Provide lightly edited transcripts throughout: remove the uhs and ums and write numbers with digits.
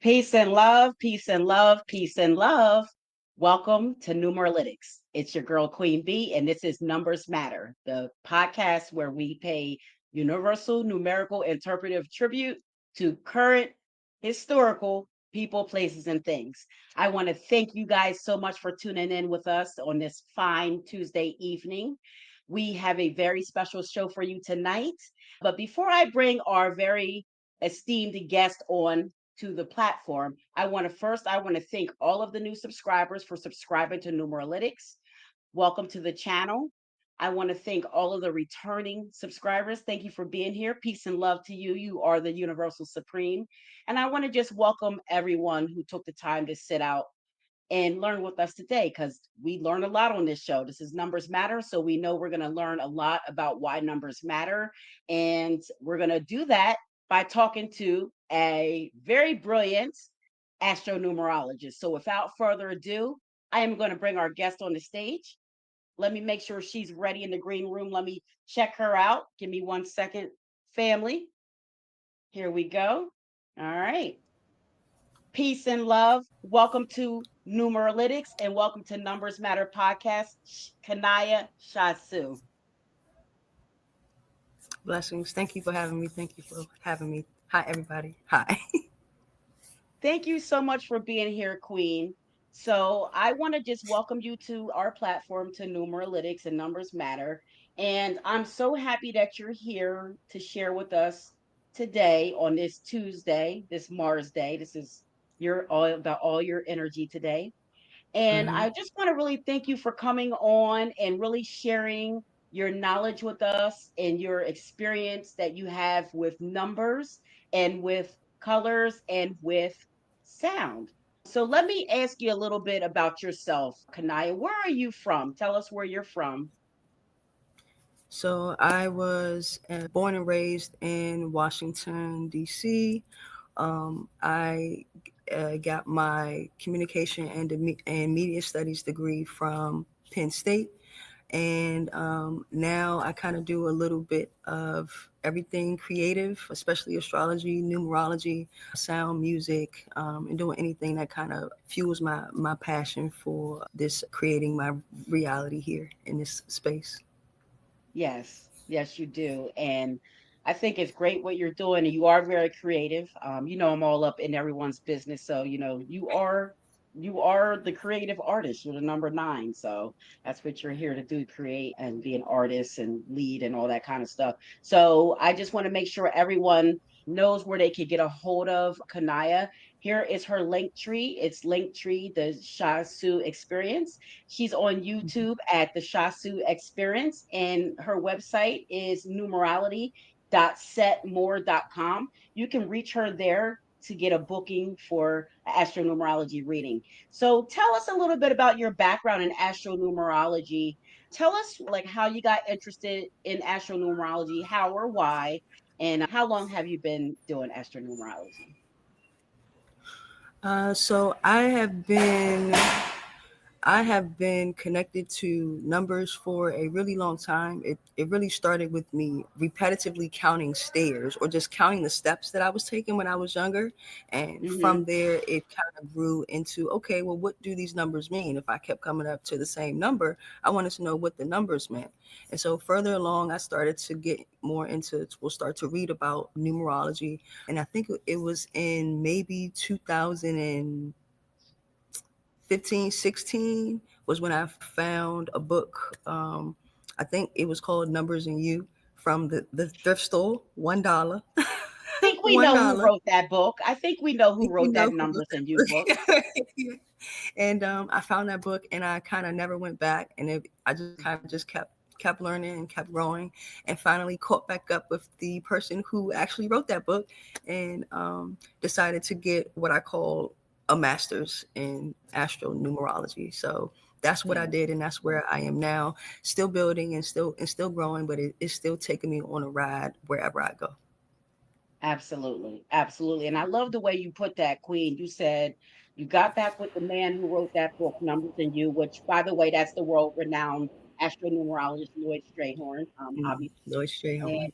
Peace and love, peace and love, peace and love. Welcome to Numerolitics. It's your girl, Queen B, and this is Numbers Matter, the podcast where we pay universal numerical interpretive tribute to current historical people, places, and things. I want to thank you guys so much for tuning in with us on this fine Tuesday evening. We have a very special show for you tonight. But before I bring our very esteemed guest on to the platform, I want to thank all of the new subscribers for subscribing to Numeralytics. Welcome to the channel. I want to thank all of the returning subscribers. Thank you for being here. Peace and love to you. You are the Universal Supreme. And I want to just welcome everyone who took the time to sit out and learn with us today because we learn a lot on this show. This is Numbers Matter. So we know we're going to learn a lot about why numbers matter. And we're going to do that by talking to a very brilliant astro numerologist. So without further ado, I am going to bring our guest on the stage. Let me make sure she's ready in the green room. Let me check her out. Give me 1 second, family. Here we go. All right. Peace and love. Welcome to Numeralytics and welcome to Numbers Matter podcast, Kinaya Shasu. Blessings. Thank you for having me. Thank you for having me. Hi, everybody. Hi. Thank you so much for being here, Queen. So, I want to just welcome you to our platform, to Numeralytics and Numbers Matter. And I'm so happy that you're here to share with us today on this Tuesday, this Mars Day. This is your all about all your energy today. And hmm I just want to really thank you for coming on and really sharing your knowledge with us and your experience that you have with numbers and with colors and with sound. So let me ask you a little bit about yourself, Kanaya. Where are you from? Tell us where you're from. So I was born and raised in Washington, D.C. I got my communication and media studies degree from Penn State. And now I kind of do a little bit of everything creative, especially astrology, numerology, sound, music, and doing anything that kind of fuels my passion for this creating my reality here in this space. Yes, yes, you do. And I think it's great what you're doing, and you are very creative. I'm all up in everyone's business, so you are the creative artist. You're the number nine, so that's what you're here to do: create and be an artist and lead and all that kind of stuff. So I just want to make sure everyone knows where they could get a hold of Kanaya. Here is her link tree. It's link tree, the Shasu Experience. She's on YouTube at the Shasu Experience, and her website is numerality.setmore.com. You can reach her there to get a booking for astro numerology reading. So tell us a little bit about your background in astro numerology. Tell us like how you got interested in astro numerology, how or why, and how long have you been doing astro numerology? So I have been connected to numbers for a really long time. It really started with me repetitively counting stairs or just counting the steps that I was taking when I was younger. And Mm-hmm. from there, it kind of grew into, okay, well, what do these numbers mean? If I kept coming up to the same number, I wanted to know what the numbers meant. And so further along, I started to get more into, we'll start to read about numerology. And I think it was in maybe 2015, 16 was when I found a book. I think it was called Numbers and You from the thrift store, $1. Think we know who $1. wrote that book. I think we know who Think we wrote know that who wrote Numbers and You book. that book. And I found that book and I kind of never went back. And I just kind of just kept learning and kept growing, and finally caught back up with the person who actually wrote that book, and decided to get what I call a master's in astro numerology. So that's what I Yeah, did, and that's where I am now, still building and still growing, but it's still taking me on a ride wherever I go. absolutely. Absolutely. And I love the way you put that, Queen. You said you got back with the man who wrote that book, Numbers and You, which, by the way, that's the world renowned astronumerologist Lloyd Strayhorn, obviously. Lloyd And Strayhorn.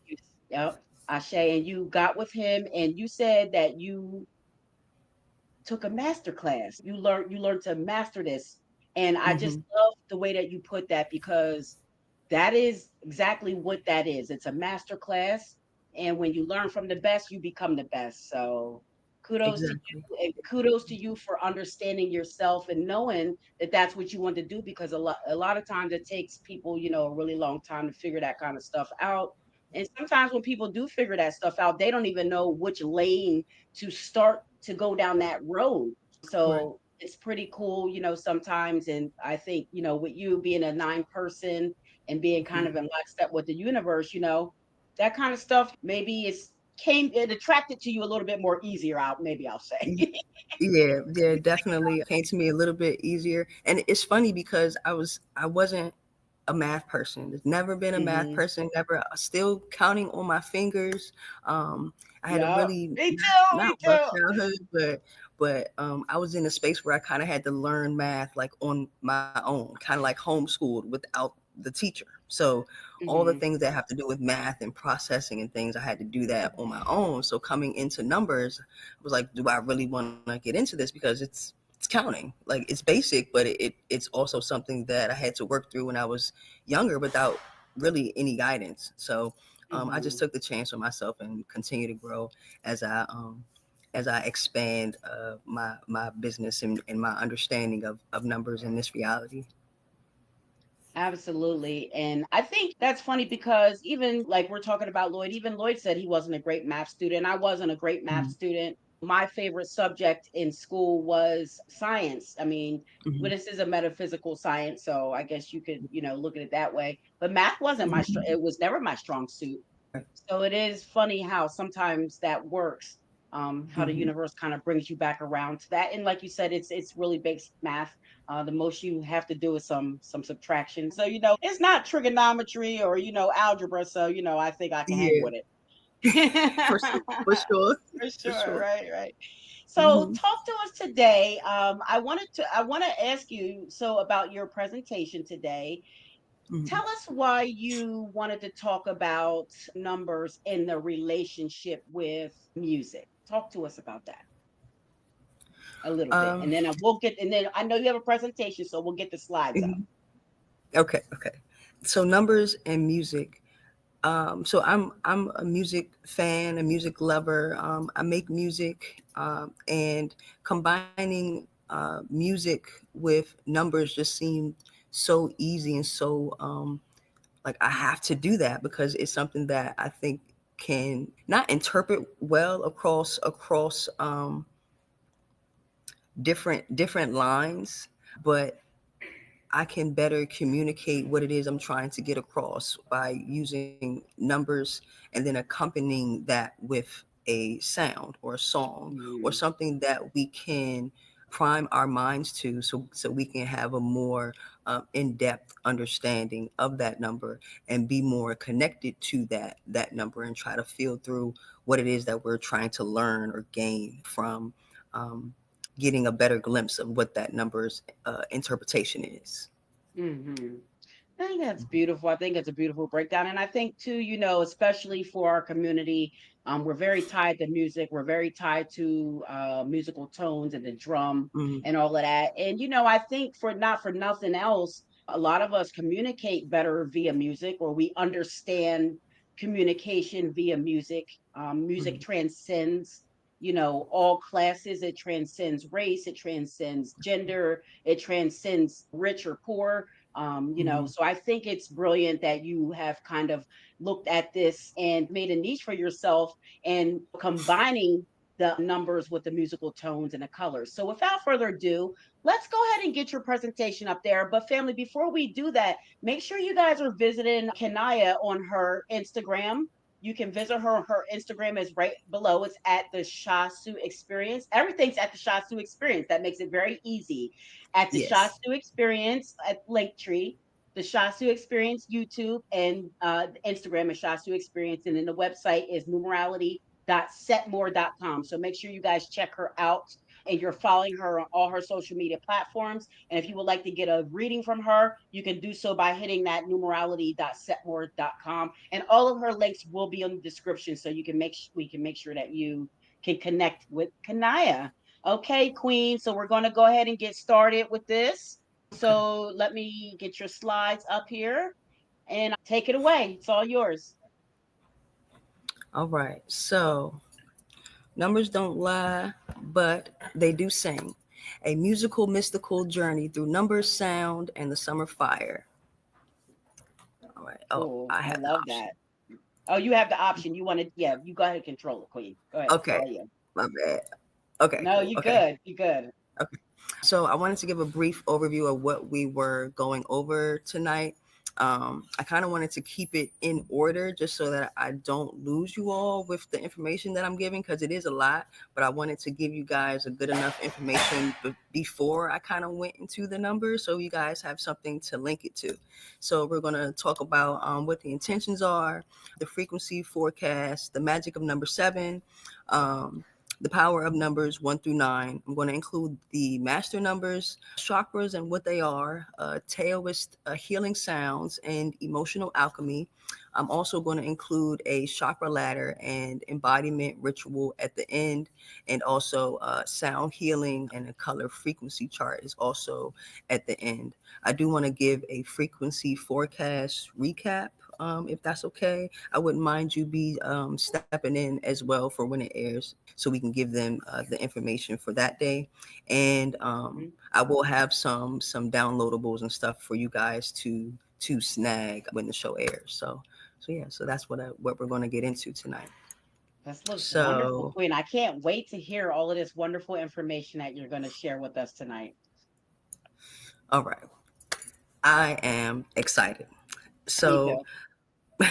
yep, Ashe, and you got with him and you said that you took a master class. You learn to master this. And I just Mhm. love the way that you put that because that is exactly what that is. It's a master class. And when you learn from the best, you become the best. So kudos to Exactly. you and kudos to you for understanding yourself and knowing that that's what you want to do because a lot of times it takes people, a really long time to figure that kind of stuff out. And sometimes when people do figure that stuff out, they don't even know which lane to start to go down that road. Right. So it's pretty cool, sometimes. And I think, with you being a nine person and being kind Mhm. of in lockstep with the universe, that kind of stuff, maybe it attracted to you a little bit more easier out, maybe I'll say. Y Yeah, yeah, definitely came to me a little bit easier, and it's funny because I wasn't a math person. There's never been a math Hmm. person, never still counting on my fingers. I had a Yeah. really Me not too. Me not rough too. childhood, but I was in a space where I kind of had to learn math like on my own, kind of like homeschooled without the teacher. So all the Hmm. things that have to do with math and processing and things, I had to do that on my own. So coming into numbers, I was like, do I really want to get into this? Because it's counting. Like it's basic, but it's also something that I had to work through when I was younger without really any guidance. So I just Hmm. took the chance on myself and continue to grow as I expand my business and my understanding of numbers in this reality. Absolutely. And I think that's funny because even like we're talking about Lloyd, even Lloyd said he wasn't a great math student. I wasn't a great math Mm-hmm. student. My favorite subject in school was science. I mean, Mm-hmm. well, this is a metaphysical science, so I guess you could, look at it that way. But math wasn't Mm-hmm. it was never my strong suit. Right. So it is funny how sometimes that works. How the Mm-hmm. universe kind of brings you back around to that. And like you said, it's really basic math. The most you have to do is some subtraction. So it's not trigonometry or algebra. So I think I can hang Yeah, with it. for sure, for sure, For for sure, sure. right, right. So Mm-hmm. talk to us today. I want to ask you about your presentation today. Mm-hmm. Tell us why you wanted to talk about numbers in the relationship with music. Talk to us about that a little bit, Um, and then I know you have a presentation, so we'll get the slides up. mhm. Okay, okay. So numbers and music. So I'm a music fan, a music lover. I make music, and combining music with numbers just seemed so easy and so like I have to do that because it's something that I think can not interpret well across different lines, but I can better communicate what it is I'm trying to get across by using numbers and then accompanying that with a sound or a song or Mhm. something that we can prime our minds to so we can have a more in-depth understanding of that number and be more connected to that number and try to feel through what it is that we're trying to learn or gain from um, getting a better glimpse of what that number's interpretation is. Mhm. I think that's beautiful. I think it's a beautiful breakdown. And I think too, especially for our community, we're very tied to music. We're very tied to musical tones and the drum Mhm, and all of that. And I think for not for nothing else, a lot of us communicate better via music, or we understand communication via music. Music mhm, transcends, all classes. It transcends race. It transcends gender. It transcends rich or poor. mhm, So I think it's brilliant that you have kind of looked at this and made a niche for yourself and combining the numbers with the musical tones and the colors. So without further ado, let's go ahead and get your presentation up there. But family, before we do that, make sure you guys are visiting Kinaya on her Instagram. You can visit her. Her Instagram is right below. It's at the Shasu Experience. Everything's at the Shasu Experience. That makes it very easy at the yes, Shasu Experience at Linktree, the Shasu Experience YouTube, and Instagram is Shasu Experience. And then the website is numerality.setmore.com. So make sure you guys check her out and you're following her on all her social media platforms. And if you would like to get a reading from her, you can do so by hitting that numerality.setmore.com. And all of her links will be in the description so we can make sure that you can connect with Kanaya. Okay, Queen. So we're going to go ahead and get started with this. Okay. So let me get your slides up here and take it away. It's all yours. All right. So numbers don't lie, but they do sing. A musical, mystical journey through numbers, sound, and the summer fire. All right. Oh, Oh, I I have the love option. that. Oh, you have the option. You want to, yeah, you go ahead and control it, Queen. Go ahead. It's Okay. all you. My bad. Okay, No, cool. you Okay. good. You good. Okay. So I wanted to give a brief overview of what we were going over tonight. I kind of wanted to keep it in order just so that I don't lose you all with the information that I'm giving because it is a lot, but I wanted to give you guys a good enough information before I kind of went into the numbers so you guys have something to link it to. So we're going to talk about what the intentions are, the frequency forecast, the magic of number seven, the power of numbers 1 through 9. I'm going to include the master numbers, chakras and what they are, Taoist healing sounds, and emotional alchemy. I'm also going to include a chakra ladder and embodiment ritual at the end, and also sound healing and a color frequency chart is also at the end. I do want to give a frequency forecast recap. If that's okay, I wouldn't mind you be stepping in as well for when it airs so we can give them the information for that day. And Mhm. I will have some downloadables and stuff for you guys to snag when the show airs. So yeah, so that's what we're going to get into tonight. This looks wonderful, So Queen. I can't wait to hear all of this wonderful information that you're going to share with us tonight. all right, I am excited. Me So too.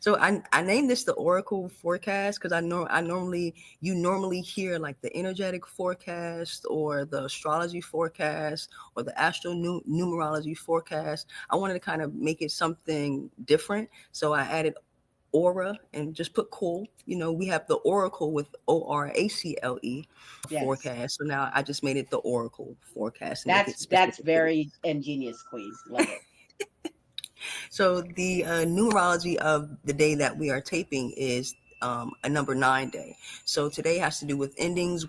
so I named this the Oracle forecast because I normally you normally hear like the energetic forecast or the astrology forecast or the Astro Numerology forecast. I wanted to kind of make it something different, so I added aura and just put cool. You know, we have the Oracle with ORACLE Yes. forecast, so now I just made it the Oracle forecast to make it That's specific to this. very ingenious, Queen. Love it. So the numerology of the day that we are taping is a number 9 day. So today has to do with endings,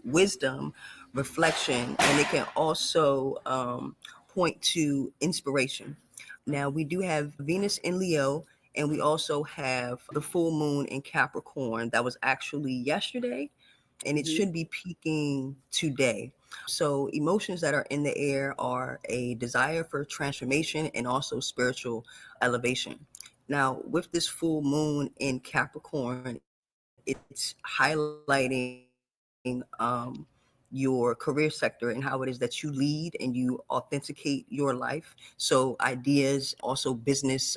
wisdom, reflection, and it can also point to inspiration. Now we do have Venus in Leo, and we also have the full moon in Capricorn. That was actually yesterday, and it Hmm. should be peaking today. So, emotions that are in the air are a desire for transformation and also spiritual elevation. Now, with this full moon in Capricorn, it's highlighting your career sector and how it is that you lead and you authenticate your life. So, ideas, also business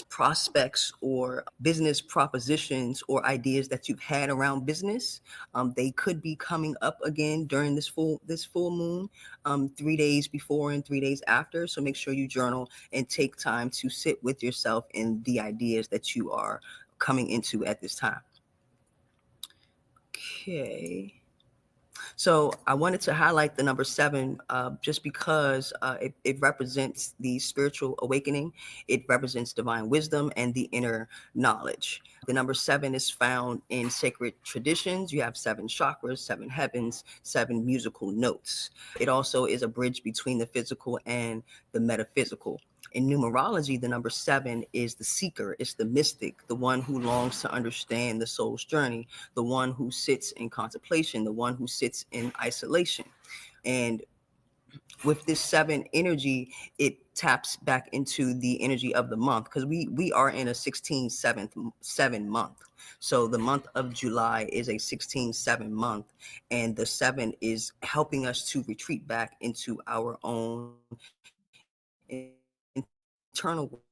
prospects or business propositions or ideas that you've had around business, they could be coming up again during this full moon, 3 days before and 3 days after. So make sure you journal and take time to sit with yourself and the ideas that you are coming into at this time. Okay. So I wanted to highlight the number seven just because it represents the spiritual awakening. It represents divine wisdom and the inner knowledge. The number seven is found in sacred traditions. You have seven chakras, seven heavens, seven musical notes. It also is a bridge between the physical and the metaphysical. In numerology, the number seven is the seeker, it's the mystic, the one who longs to understand the soul's journey, the one who sits in contemplation, the one who sits in isolation. And with this seven energy, it taps back into the energy of the month because we are in a 16/7 month. So the month of July is a 16/7 month, and the seven is helping us to retreat back into our own internal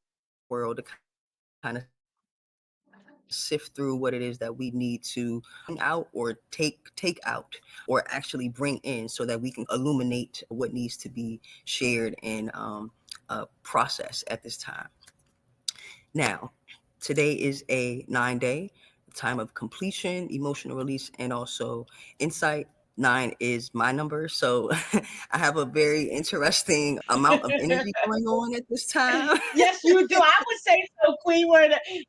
world to kind of sift through what it is that we need to bring out or take out or actually bring in so that we can illuminate what needs to be shared and process at this time. Now, today is a 9 day time of completion, emotional release, and also insight. 9 is my number. So I have a very interesting amount of energy going on at this time. Yes, you do. I would say so, Queen.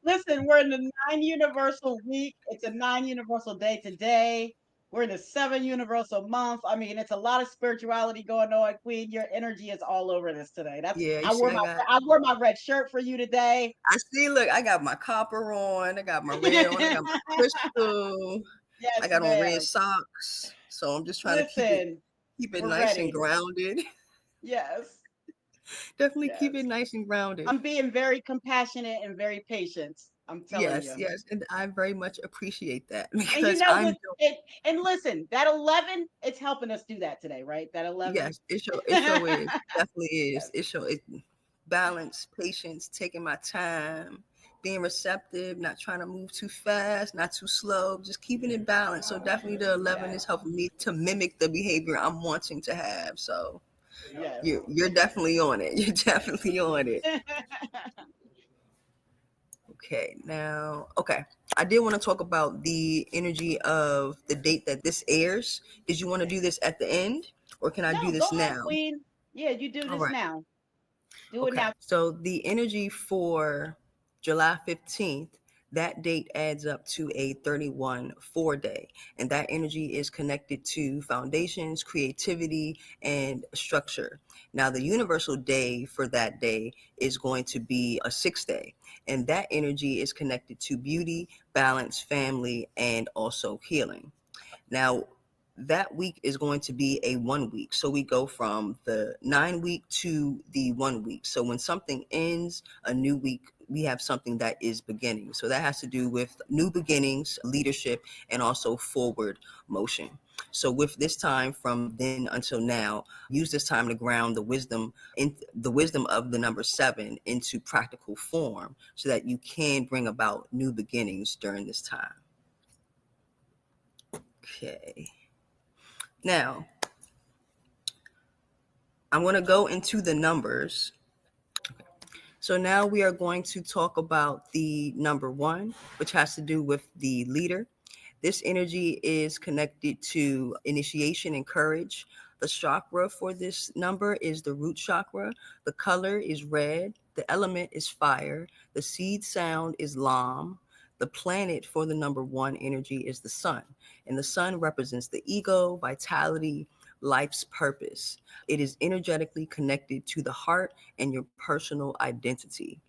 Listen, we're in the 9 universal week. It's a 9 universal day today. We're in the 7 universal month. I mean, it's a lot of spirituality going on, Queen. Your energy is all over this today. That's Yeah, you I see, wore my red shirt for you today. I see, look, I got my copper on, I got my red on, I got my crystal, I Yes, got on red ma'am. socks. So I'm just trying to Listen, keep it we're nice and ready. grounded. Yes, Definitely keep it yes. nice and grounded. I'm being very compassionate and very patient. I'm telling Yes, you. yes, and I very much appreciate that And you because know I'm what? doing, And listen, that 11, it's helping us do that today, right? That 11. yes, it sure is. It definitely is. Yes. It balance, patience, taking my time, being receptive, not trying to move too fast, not too slow, just keeping it balanced. So definitely the 11 is Yes. helping me to mimic the behavior I'm wanting to have. So Yes. you're definitely on it. You're definitely on it. Okay, now, okay. I did want to talk about the energy of the date that this airs. Did you want to do this at the end or can I do No, go this ahead, now? Queen. Yeah, you do All this right. now. Do it Okay. now. So the energy for July 15th, that date adds up to a 31-4 day. And that energy is connected to foundations, creativity, and structure. Now, the universal day for that day is going to be a 6 day. And that energy is connected to beauty, balance, family, and also healing. Now, that week is going to be a 1 week. So we go from the 9 week to the 1 week. So when something ends, a new week, we have something that is beginning. So that has to do with new beginnings, leadership, and also forward motion. So with this time from then until now, use this time to ground the wisdom of the number 7 into practical form so that you can bring about new beginnings during this time. Okay. Now, I'm going to go into the numbers. So now we are going to talk about the number 1, which has to do with the leader. This energy is connected to initiation and courage. The chakra for this number is the root chakra. The color is red. The element is fire. The seed sound is lam. The planet for the number 1 energy is the sun. And the sun represents the ego, vitality, life's purpose. It is energetically connected to the heart and your personal identity.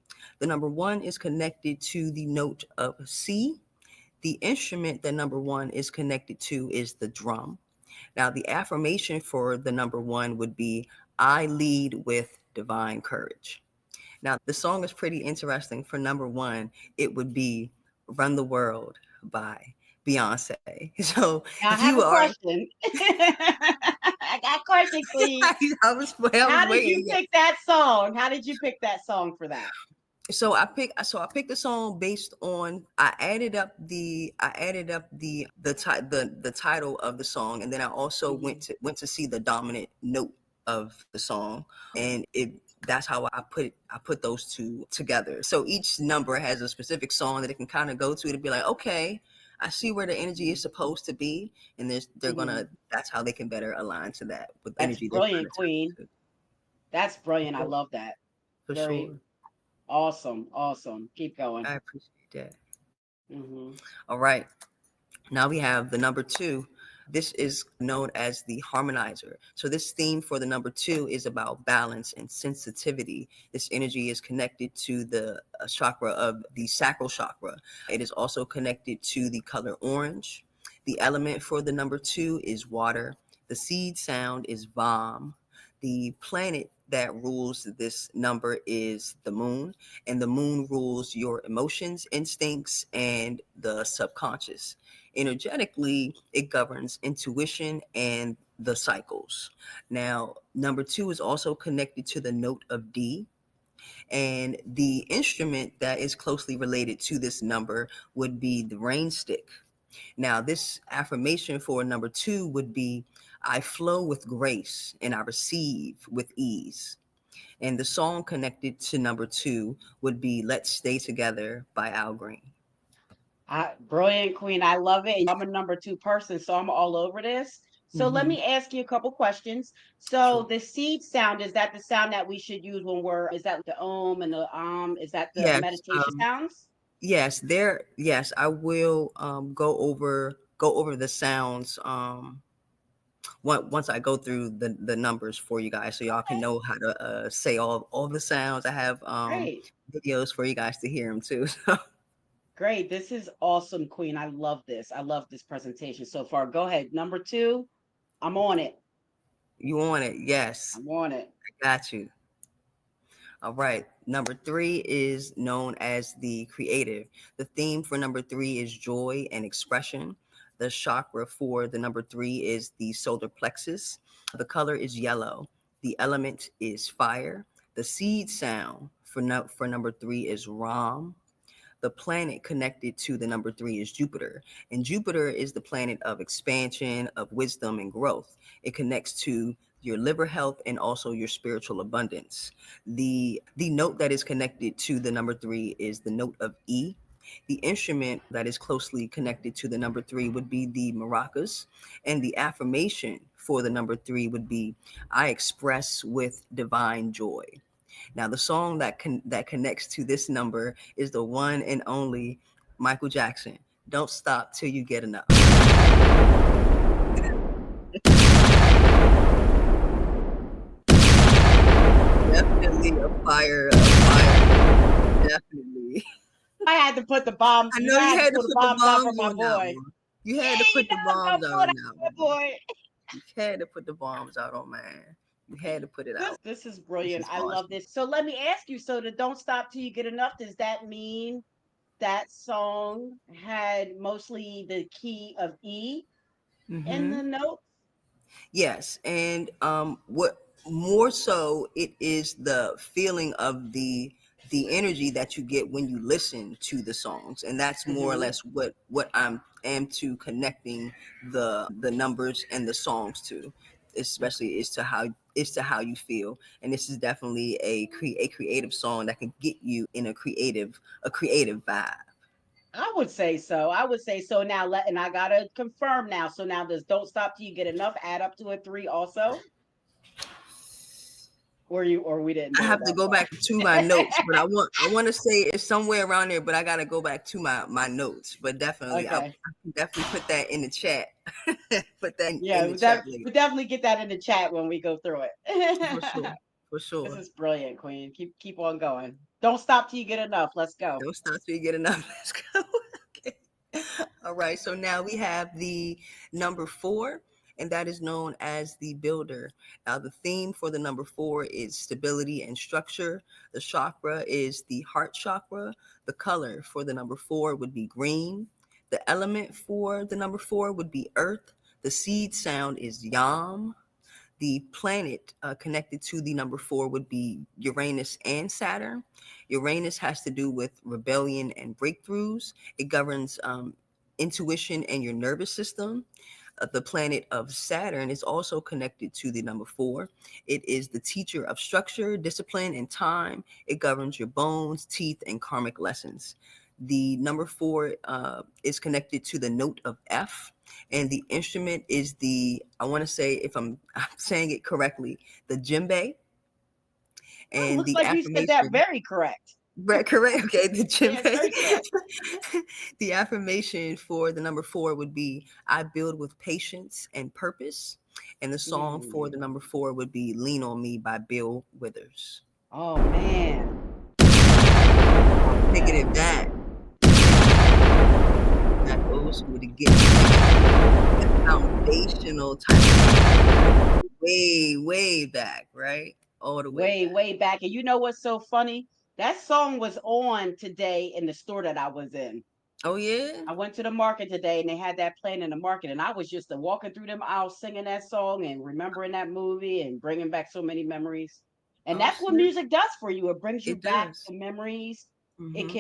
The number 1 is connected to the note of C. The instrument that number 1 is connected to is the drum. Now, the affirmation for the number 1 would be, I lead with divine courage. Now, the song is pretty interesting. For number 1, it would be Run the World by Beyonce. So Now if I have you a are, question. I got a question, Queen. I was How did you waiting. pick that song? How did you pick that song for that? So I picked the song based on I added up the title of the song, and then I also Hmm. went to see the dominant note of the song, and it that's how I put those two together. So each number has a specific song that it can kind of go to be like, okay, I see where the energy is supposed to be, and they're Hmm. gonna that's how they can better align to that with the That's energy they're trying brilliant, to tap Queen. into. That's brilliant. I For love that. for Very sure, awesome. Awesome. Keep going. I appreciate that. Hmm. All right. Now we have the number 2. This is known as the harmonizer. So this theme for the number 2 is about balance and sensitivity. This energy is connected to the chakra of the sacral chakra. It is also connected to the color orange. The element for the number 2 is water. The seed sound is Vam. The planet that rules this number is the moon, and the moon rules your emotions, instincts, and the subconscious. Energetically, it governs intuition and the cycles. Now, number 2 is also connected to the note of D, and the instrument that is closely related to this number would be the rain stick. Now, this affirmation for number 2 would be, I flow with grace and I receive with ease. And the song connected to number 2 would be Let's Stay Together by Al Green. Brilliant, Queen. I love it. I'm a number 2 person, so I'm all over this. So let Mm-hmm. me ask you a couple questions. So Sure. the seed sound, is that the sound that we should use when is that the om and the is that the Yes. meditation sounds? Yes. There. Yes. I will go over the sounds. Once I go through the numbers for you guys, so y'all can Okay, know how to say all the sounds. I have great. videos for you guys to hear them too. Great. This is awesome, Queen. I love this. I love this presentation so far. Go ahead. Number two, I'm on it. You want it? Yes. I'm on it. I got you. All right. Number three is known as the creative. The theme for number three is joy and expression. The chakra for the number three is the solar plexus. The color is yellow. The element is fire. The seed sound for, for number three is Ram. The planet connected to the number three is Jupiter. And Jupiter is the planet of expansion, of wisdom, and growth. It connects to your liver health and also your spiritual abundance. The note that is connected to the number three is the note of E. The instrument that is closely connected to the number three would be the maracas. And the affirmation for the number three would be, I express with divine joy. Now, the song that connects to this number is the one and only Michael Jackson. Don't stop till you get enough. Definitely a fire, a fire. Definitely. I had to put the bombs. I You know know, I you had to had to pull the put the bombs out for bombs my on that boy. one. You Yeah, had to you put the know, I'm bombs gonna out pull on that that for my one. boy. You had to put the bombs out on man. You had to put it out. This is This brilliant. is I love awesome. this. So let me ask you. So the "Don't Stop Till You Get Enough." Does that mean that song had mostly the key of E in Mm-hmm. the note? Yes, and what more so it is the feeling of the energy that you get when you listen to the songs, and that's more or Hmm. less what I'm am to connecting the numbers and the songs to, especially is to how you feel, and this is definitely a creative song that can get you in a creative vibe. I would say so. I would say so. Now, and I gotta confirm now. So now, does "Don't Stop Till You Get Enough" add up to a three also, or we didn't I do it have to that go back to my notes, far? but I want to say it's somewhere around there, but I got to go back to my notes. But definitely, I Okay. can definitely put that in the chat. Put that Yeah, in the chat later we definitely get that in the chat when we go through for it. sure, for This sure. is brilliant, Queen. Keep on going. Don't stop till you get enough. Let's go. Don't stop till you get enough. Let's go. Okay. All right. So now we have the number four, and that is known as the builder. Now, the theme for the number four is stability and structure. The chakra is the heart chakra. The color for the number four would be green. The element for the number four would be earth. The seed sound is yam. The planet connected to the number four would be Uranus and Saturn. Uranus has to do with rebellion and breakthroughs. It governs intuition and your nervous system. The planet of Saturn is also connected to the number four. It is the teacher of structure, discipline, and time. It governs your bones, teeth, and karmic lessons. The number four is connected to the note of F, and the instrument is the, I want to say, if I'm saying it correctly, the djembe, Oh, and looks the like you said that affirmation. very correct. Right, correct. Okay, the Yeah, it's very correct. djembe. The affirmation for the number four would be, I build with patience and purpose. And the song for Mm. the number four would be Lean on Me by Bill Withers. Oh man, Taking yeah. it back old school to get the foundational type of way back, right? All the way Way, back. way back. And you know what's so funny? That song was on today in the store that I was in. Oh yeah? I went to the market today and they had that playing in the market, and I was just walking through them aisles singing that song and remembering that movie and bringing back so many memories. And Oh that's what snap. music does for you. It brings you It back does. to memories. It Mm-hmm.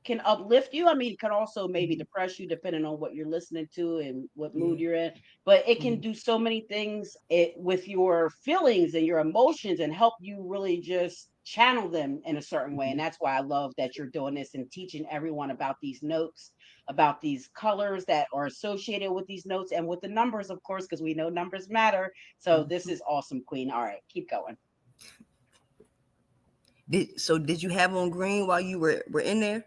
can uplift you. I mean, it can also maybe Mm-hmm. depress you depending on what you're listening to and what mood Yeah. you're in. But it Mm-hmm. can do so many things with your feelings and your emotions and help you really just channel them in a certain way. Mhm. And that's why I love that you're doing this and teaching everyone about these notes, about these colors that are associated with these notes and with the numbers, of course, because we know numbers matter. So this Mhm. is awesome, Queen. All right, keep going. Did you have on green while you were in there?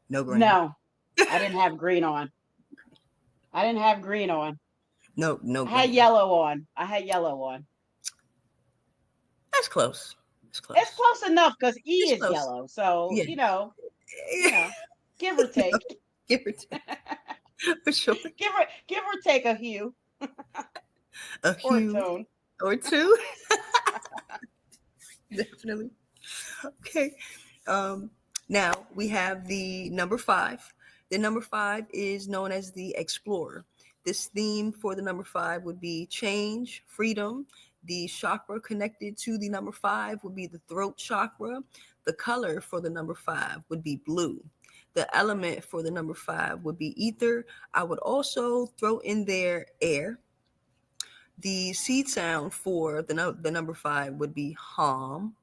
No green. No, I didn't have green on. I didn't have green on. No I had green. yellow on. I had yellow on. That's close. It's It's close. close enough because E It's is close. yellow. So, Yeah. you know, give or take. Give or take, for sure. Give or take a hue A or a hue tone. or two. Definitely. Okay. Um, Now we have the number 5. The number 5 is known as the explorer. This theme for the number 5 would be change, freedom. The chakra connected to the number 5 would be the throat chakra. The color for the number 5 would be blue. The element for the number 5 would be ether. I would also throw in there air. The seed sound for the number 5 would be hum,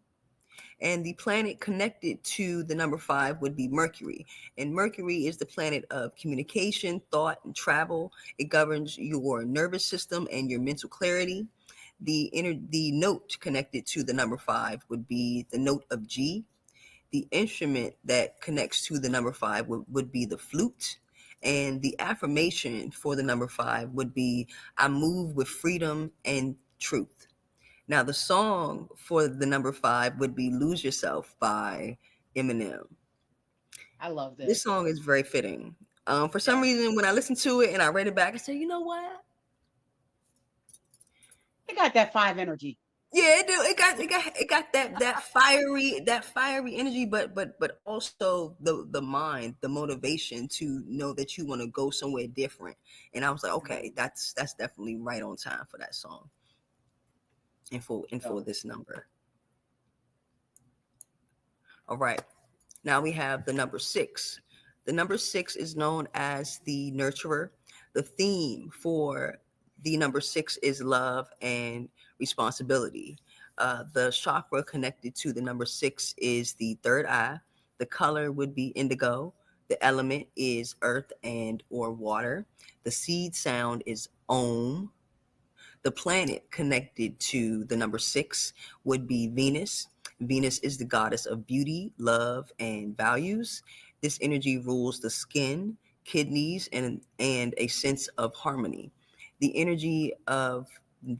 and the planet connected to the number 5 would be Mercury. And Mercury is the planet of communication, thought, and travel. It governs your nervous system and your mental clarity. The note connected to the number 5 would be the note of G. The instrument that connects to the number 5 would be the flute. And the affirmation for the number 5 would be, I move with freedom and truth. Now, the song for the number 5 would be Lose Yourself by Eminem. I love This this. song is very fitting. For some Yes. reason, when I listened to it and I read it back, I said, you know what? It got that 5 energy. Yeah, it do. It got that fiery energy, but also the mind, the motivation to know that you want to go somewhere different. And I was like, okay, Mhm. that's definitely right on time for that song and for So this number. All right. Now we have the number 6. The number 6 is known as the nurturer. The theme for the number 6 is love and responsibility. The chakra connected to the number 6 is the third eye. The color would be indigo. The element is earth and or water. The seed sound is Om. The planet connected to the number 6 would be Venus. Venus is the goddess of beauty, love, and values. This energy rules the skin, kidneys, and a sense of harmony. The energy of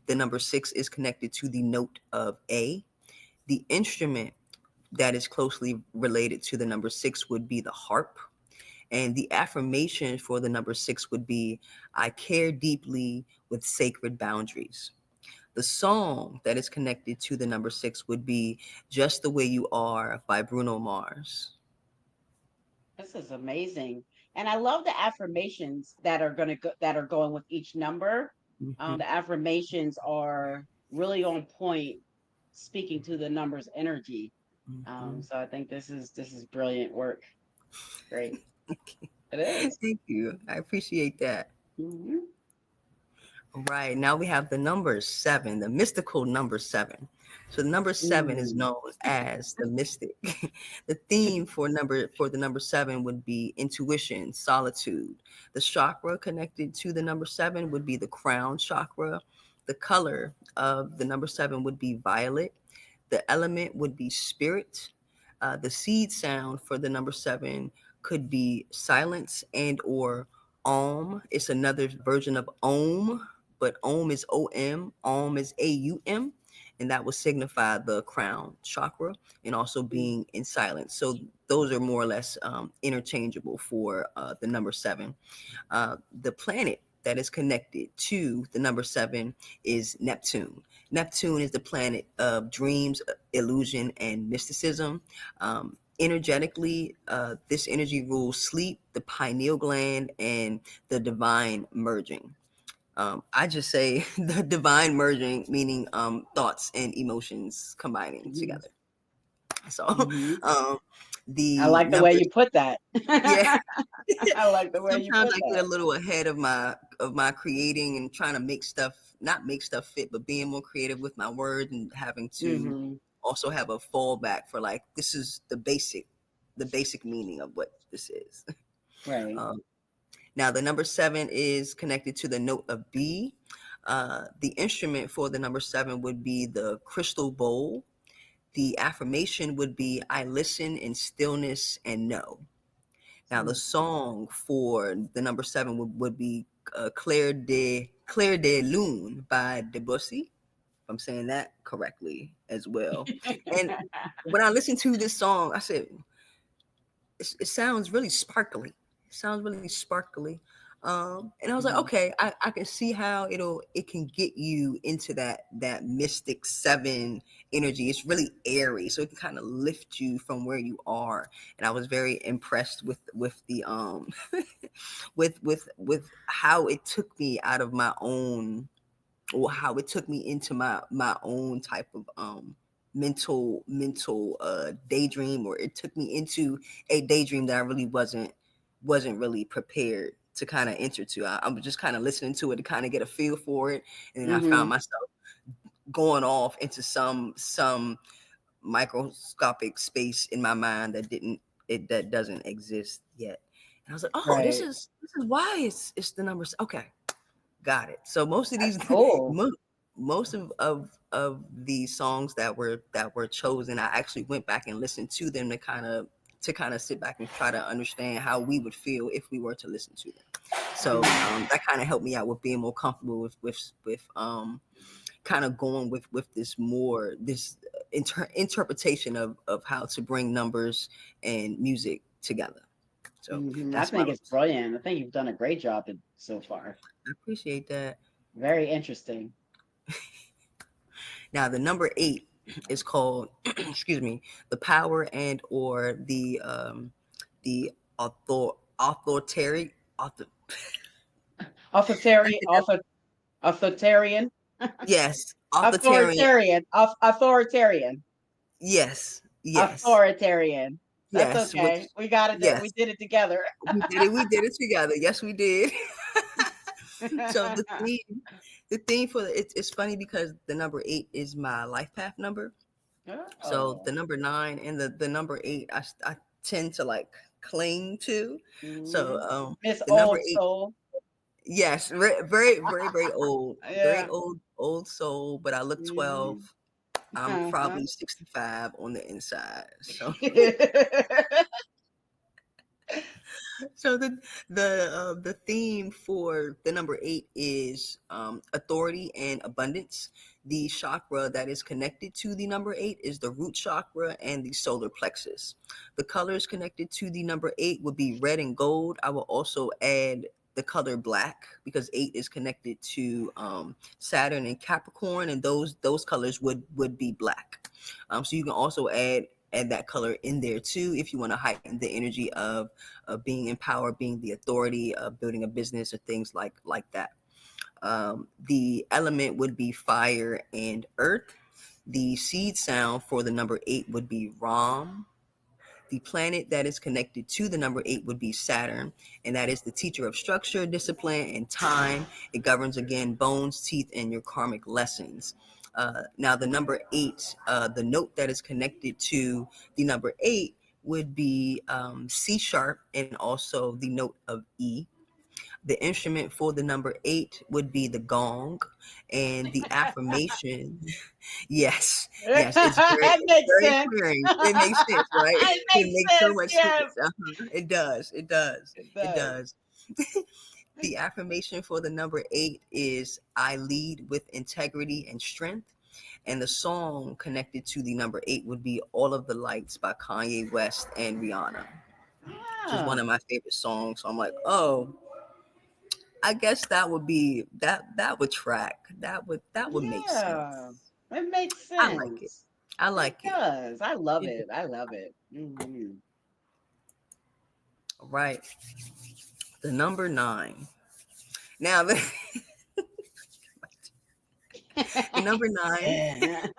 the number 6 is connected to the note of A. The instrument that is closely related to the number 6 would be the harp. And the affirmation for the number 6 would be, I care deeply with sacred boundaries. The song that is connected to the number 6 would be Just the Way You Are by Bruno Mars. this is amazing. And I love the affirmations that are that are going with each number. Mm-hmm. The affirmations are really on point, speaking to the numbers energy. Mm-hmm. So I think this is brilliant work. Great. It is. Thank you. I appreciate that. Mhm. All right, now we have the number 7, the mystical number 7. So the number 7 is Ooh. known as the mystic. The theme for the number 7 would be intuition, solitude. The chakra connected to the number 7 would be the crown chakra. The color of the number 7 would be violet. The element would be spirit. The seed sound for the number 7 could be silence and or Om. It's another version of Om, but Om is O-M, Om is A-U-M, and that would signify the crown chakra and also being in silence. So those are more or less interchangeable for the number 7. The planet that is connected to the number 7 is Neptune. Neptune is the planet of dreams, illusion, and mysticism. Energetically, this energy rules sleep, the pineal gland, and the divine merging. I just say the divine merging, meaning thoughts and emotions combining Mhm. together. So, Mhm. um, I the like the way numbers, you put that. yeah. I like the way you Sometimes put I get that. a little ahead of my creating and trying to make stuff not make stuff fit, but being more creative with my words and having to Mm-hmm. also have a fallback for like, this is the basic meaning of what this is. Right. Um, Now, the number 7 is connected to the note of B. The instrument for the number 7 would be the crystal bowl. The affirmation would be, I listen in stillness and know. Now, the song for the number 7 would be Claire de Lune by Debussy, if I'm saying that correctly as well. And when I listened to this song, I said, it sounds really sparkly. It sounds really sparkly. And I was like, Mhm. okay, I can see how it can get you into that mystic 7 energy. It's really airy, so it can kind of lift you from where you are. And I was very impressed with the with how it took me out of my own, or how it took me into my own type of mental daydream, or it took me into a daydream that I really wasn't really prepared to kind of enter to. I was just kind of listening to it to kind of get a feel for it, and then I found Mhm. myself going off into some microscopic space in my mind that doesn't exist yet. And I was like, oh, this Right. is why it's the numbers. Okay, got it. So most of That's these, cool. most of these songs that were chosen, I actually went back and listened to them to kind of sit back and try to understand how we would feel if we were to listen to them. So Mhm. that kind of helped me out with being more comfortable with kind of going with this interpretation of how to bring numbers and music together. So Mhm. I that's my think it's little. brilliant. I think you've done a great job so far. I appreciate that. Very interesting. Now, the number 8 is called, excuse me, the power and or the authoritarian. Author, Authoritarian. Authoritarian. yes, authoritarian. Authoritarian. Authoritarian. Yes, yes, Authoritarian. That's yes. Which okay. We got it. We yes, did it together. we did it. We did it together. Yes, we did. So the theme for it's funny because the number 8 is my life path number. So the Oh. number 9 and the number 8, I tend to like cling to. So Mhm. Miss the number Old 8, Soul. yes, very old, very Yeah. old soul. But I look Mhm. 12. I'm Uh-huh. probably 65 on the inside. So so the theme for the number 8 is authority and abundance. The chakra that is connected to the number 8 is the root chakra and the solar plexus. The colors connected to the number 8 would be red and gold. I will also add the color black because 8 is connected to Saturn and Capricorn, and those colors would be black. So you can also add that color in there too if you want to heighten the energy of being empowered, being the authority of building a business or things like that. The element would be fire and earth. The seed sound for the number 8 would be Ram. The planet that is connected to the number 8 would be Saturn, and that is the teacher of structure, discipline, and time. It governs again bones, teeth, and your karmic lessons. Now, the number 8, the note that is connected to the number 8 would be C sharp and also the note of E. The instrument for the number 8 would be the gong, and the affirmation. Yes, yes, It it's makes very sense. clearing. It makes sense, right? It It makes makes so sense. much Yes, sense. It does. It does. it It does. does. The affirmation for the number 8 is I lead with integrity and strength. And the song connected to the number 8 would be All of the Lights by Kanye West and Rihanna, which is one Ah, of my favorite songs. So I'm like, oh, I guess that would track. That would make yeah. sense. It makes I like it. sense. I It like it. does. I love It it. I love it. Mhm. right. The number 9. Now the number 9,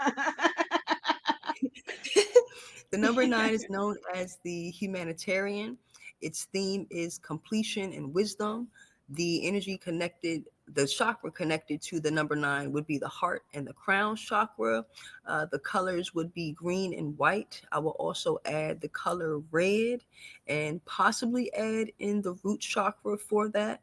the number 9 is known as the humanitarian. Its theme is completion and wisdom. The energy connected the chakra connected to the number 9 would be the heart and the crown chakra. The colors would be green and white. I will also add the color red and possibly add in the root chakra for that.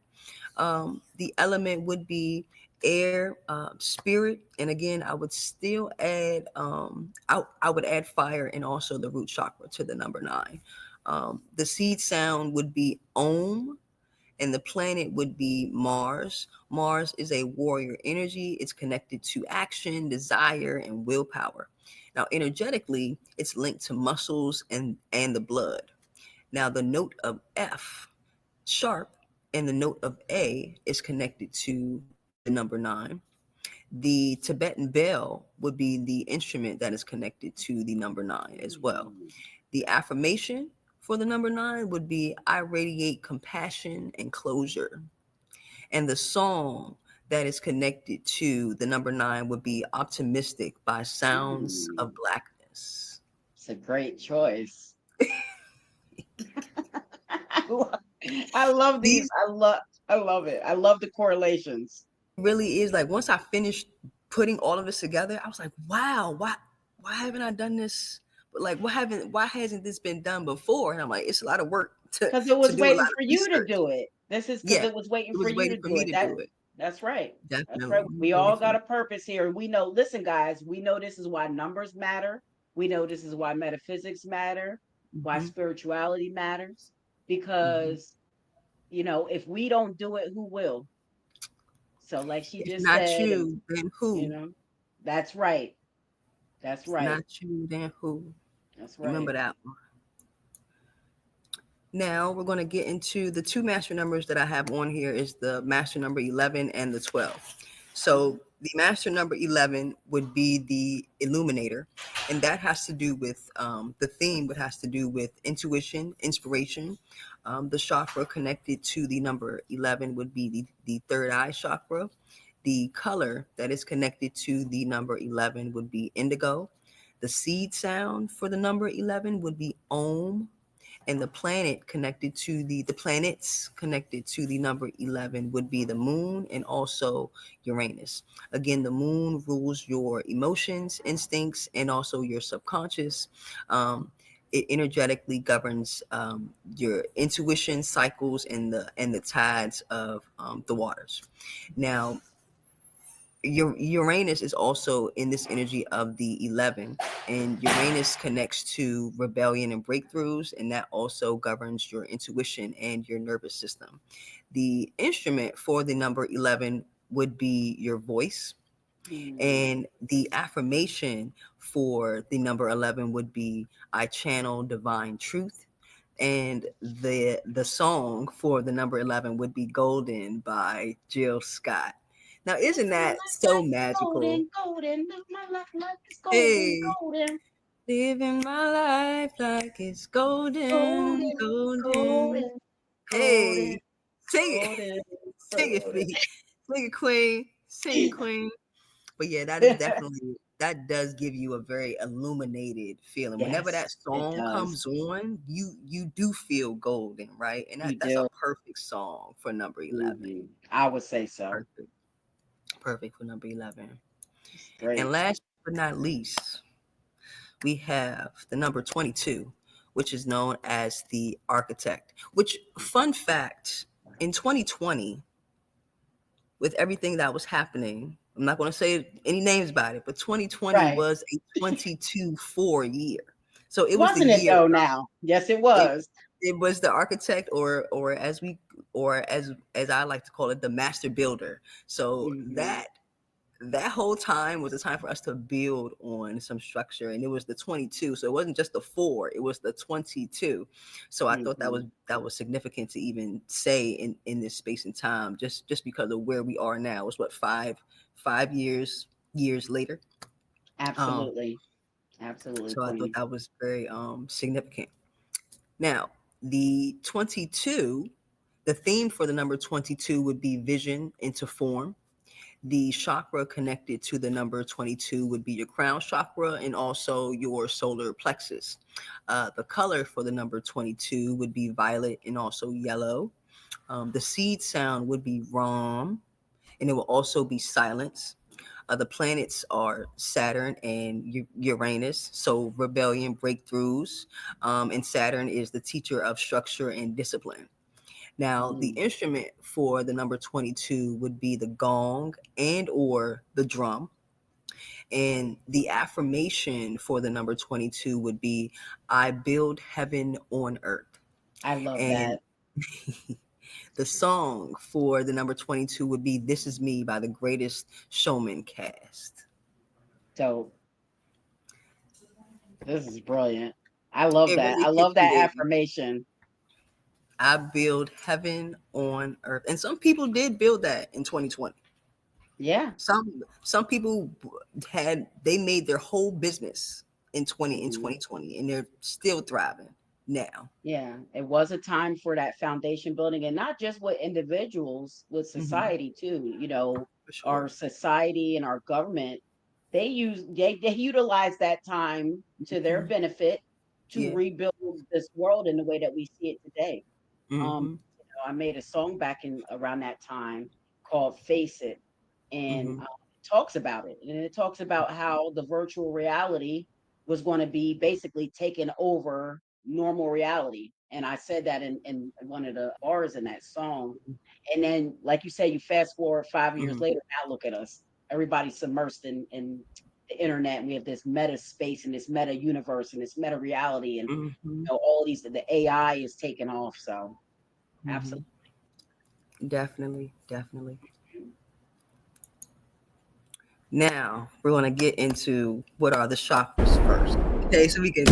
The element would be air, spirit, and again, I would still add, I would add fire and also the root chakra to the number 9. The seed sound would be Om, and the planet would be Mars. Mars is a warrior energy. It's connected to action, desire, and willpower. Now, energetically, it's linked to muscles and the blood. Now, the note of F, sharp, and the note of A is connected to the number 9. The Tibetan bell would be the instrument that is connected to the number 9 as well. Mm. The affirmation for the number 9 would be I radiate compassion and closure. And the song that is connected to the number 9 would be Optimistic by Sounds of Mm. Blackness. It's a great choice. I love, I love these. These I love it. I love the correlations. it really is like once I finished putting all of this together, I was like, wow, why haven't I done this? But like why hasn't this been done before? And I'm like, it's a lot of work to Because it to was do a waiting lot of for you to research. do it. This is because Yeah, it was waiting it for was you waiting to for do me it. to do it. That's right. That's right. Definitely We waiting all for got me. a purpose here. We know, listen, guys, we know this is why numbers matter. We know this is why metaphysics matter, why Hmm. spirituality matters. Hmm. Because, if we don't do it, who will? So, like she If just not said, you, then you who? know, that's right. That's If right. not you, then who? That's Remember right. that one. Now we're going to get into the two master numbers that I have on here is the master number 11 and the 12. Mhm. So the master number 11 would be the illuminator, and that has to do with the theme would has to do with intuition, inspiration. The chakra connected to the number 11 would be the third eye chakra. The color that is connected to the number 11 would be indigo. The seed sound for the number 11 would be Om, and the planets connected to the number 11 would be the moon and also Uranus. Again, the moon rules your emotions, instincts, and also your subconscious. It energetically governs your intuition cycles and the tides of the waters. Now, Uranus is also in this energy of the 11, and Uranus connects to rebellion and breakthroughs, and that also governs your intuition and your nervous system. The instrument for the number 11 would be your voice, Mm. and the affirmation for the number 11 would be I channel divine truth. And the song for the number 11 would be Golden by Jill Scott. Now, isn't My that life so like it's magical? golden, golden. Live my life like it's golden, Hey, golden, living my life like it's golden, golden, golden. golden, golden, Hey, sing it, golden, sing it, golden. me, sing it, queen, sing it, queen. But yeah, that is definitely that does give you a very illuminated feeling. Whenever Yes, that it song does. comes on, you do feel golden, right? And You that's a do. perfect song for number 11. I would say so. Perfect. Perfect for number 11. It's And great. last but not least, we have the number 22, which is known as the architect. Which, fun fact, in 2020, with everything that was happening, I'm not going to say any names about it, but 2020 Right. was a 22-4 year. So it was the Wasn't it year though now? Yes, it it, was. it was the architect, or as I like to call it, the master builder. So Hmm. that whole time was a time for us to build on some structure, and it was the 22, so it wasn't just the 4, it was the 22. So I thought that Hmm. was significant to even say in this space and time, just because of where we are now. It's what, five years later. um Absolutely. Absolutely, so I thought Queen. that was very significant. Now, the 22, the theme for the number 22 would be vision into form. The chakra connected to the number 22 would be your crown chakra and also your solar plexus. The color for the number 22 would be violet and also yellow. The seed sound would be Ram, and it will also be silence. The planets are Saturn and Uranus, so rebellion, breakthroughs, and Saturn is the teacher of structure and discipline. Now, the Mm, instrument for the number 22 would be the gong and or the drum. And the affirmation for the number 22 would be, I build heaven on earth. I love And that. the song for the number 22 would be This Is Me by the Greatest Showman cast. So this is brilliant. I love It that. really I hits love you, that baby. affirmation. I build heaven on earth. And some people did build that in 2020. Yeah. Some people they made their whole business in Mhm. 2020 and they're still thriving now. Yeah, it was a time for that foundation building, and not just with individuals, with Hmm. society too. You know, For our sure. society and our government, they utilize that time to their Hmm. benefit to Yeah. rebuild this world in the way that we see it today. Hmm. I made a song back in around that time called "Face It," and Hmm. it talks about it, and it talks about how the virtual reality was going to be basically taking over normal reality. And I said that in one of the bars in that song. And then, like you say, you fast forward 5 years Hmm. later. Now look at us. Everybody's submersed in the internet, and we have this meta space and this meta universe and this meta reality, and Hmm. all these the AI is taking off. So Hmm. absolutely. Definitely, definitely. Now we're going to get into what are the chakras first. Okay, so we can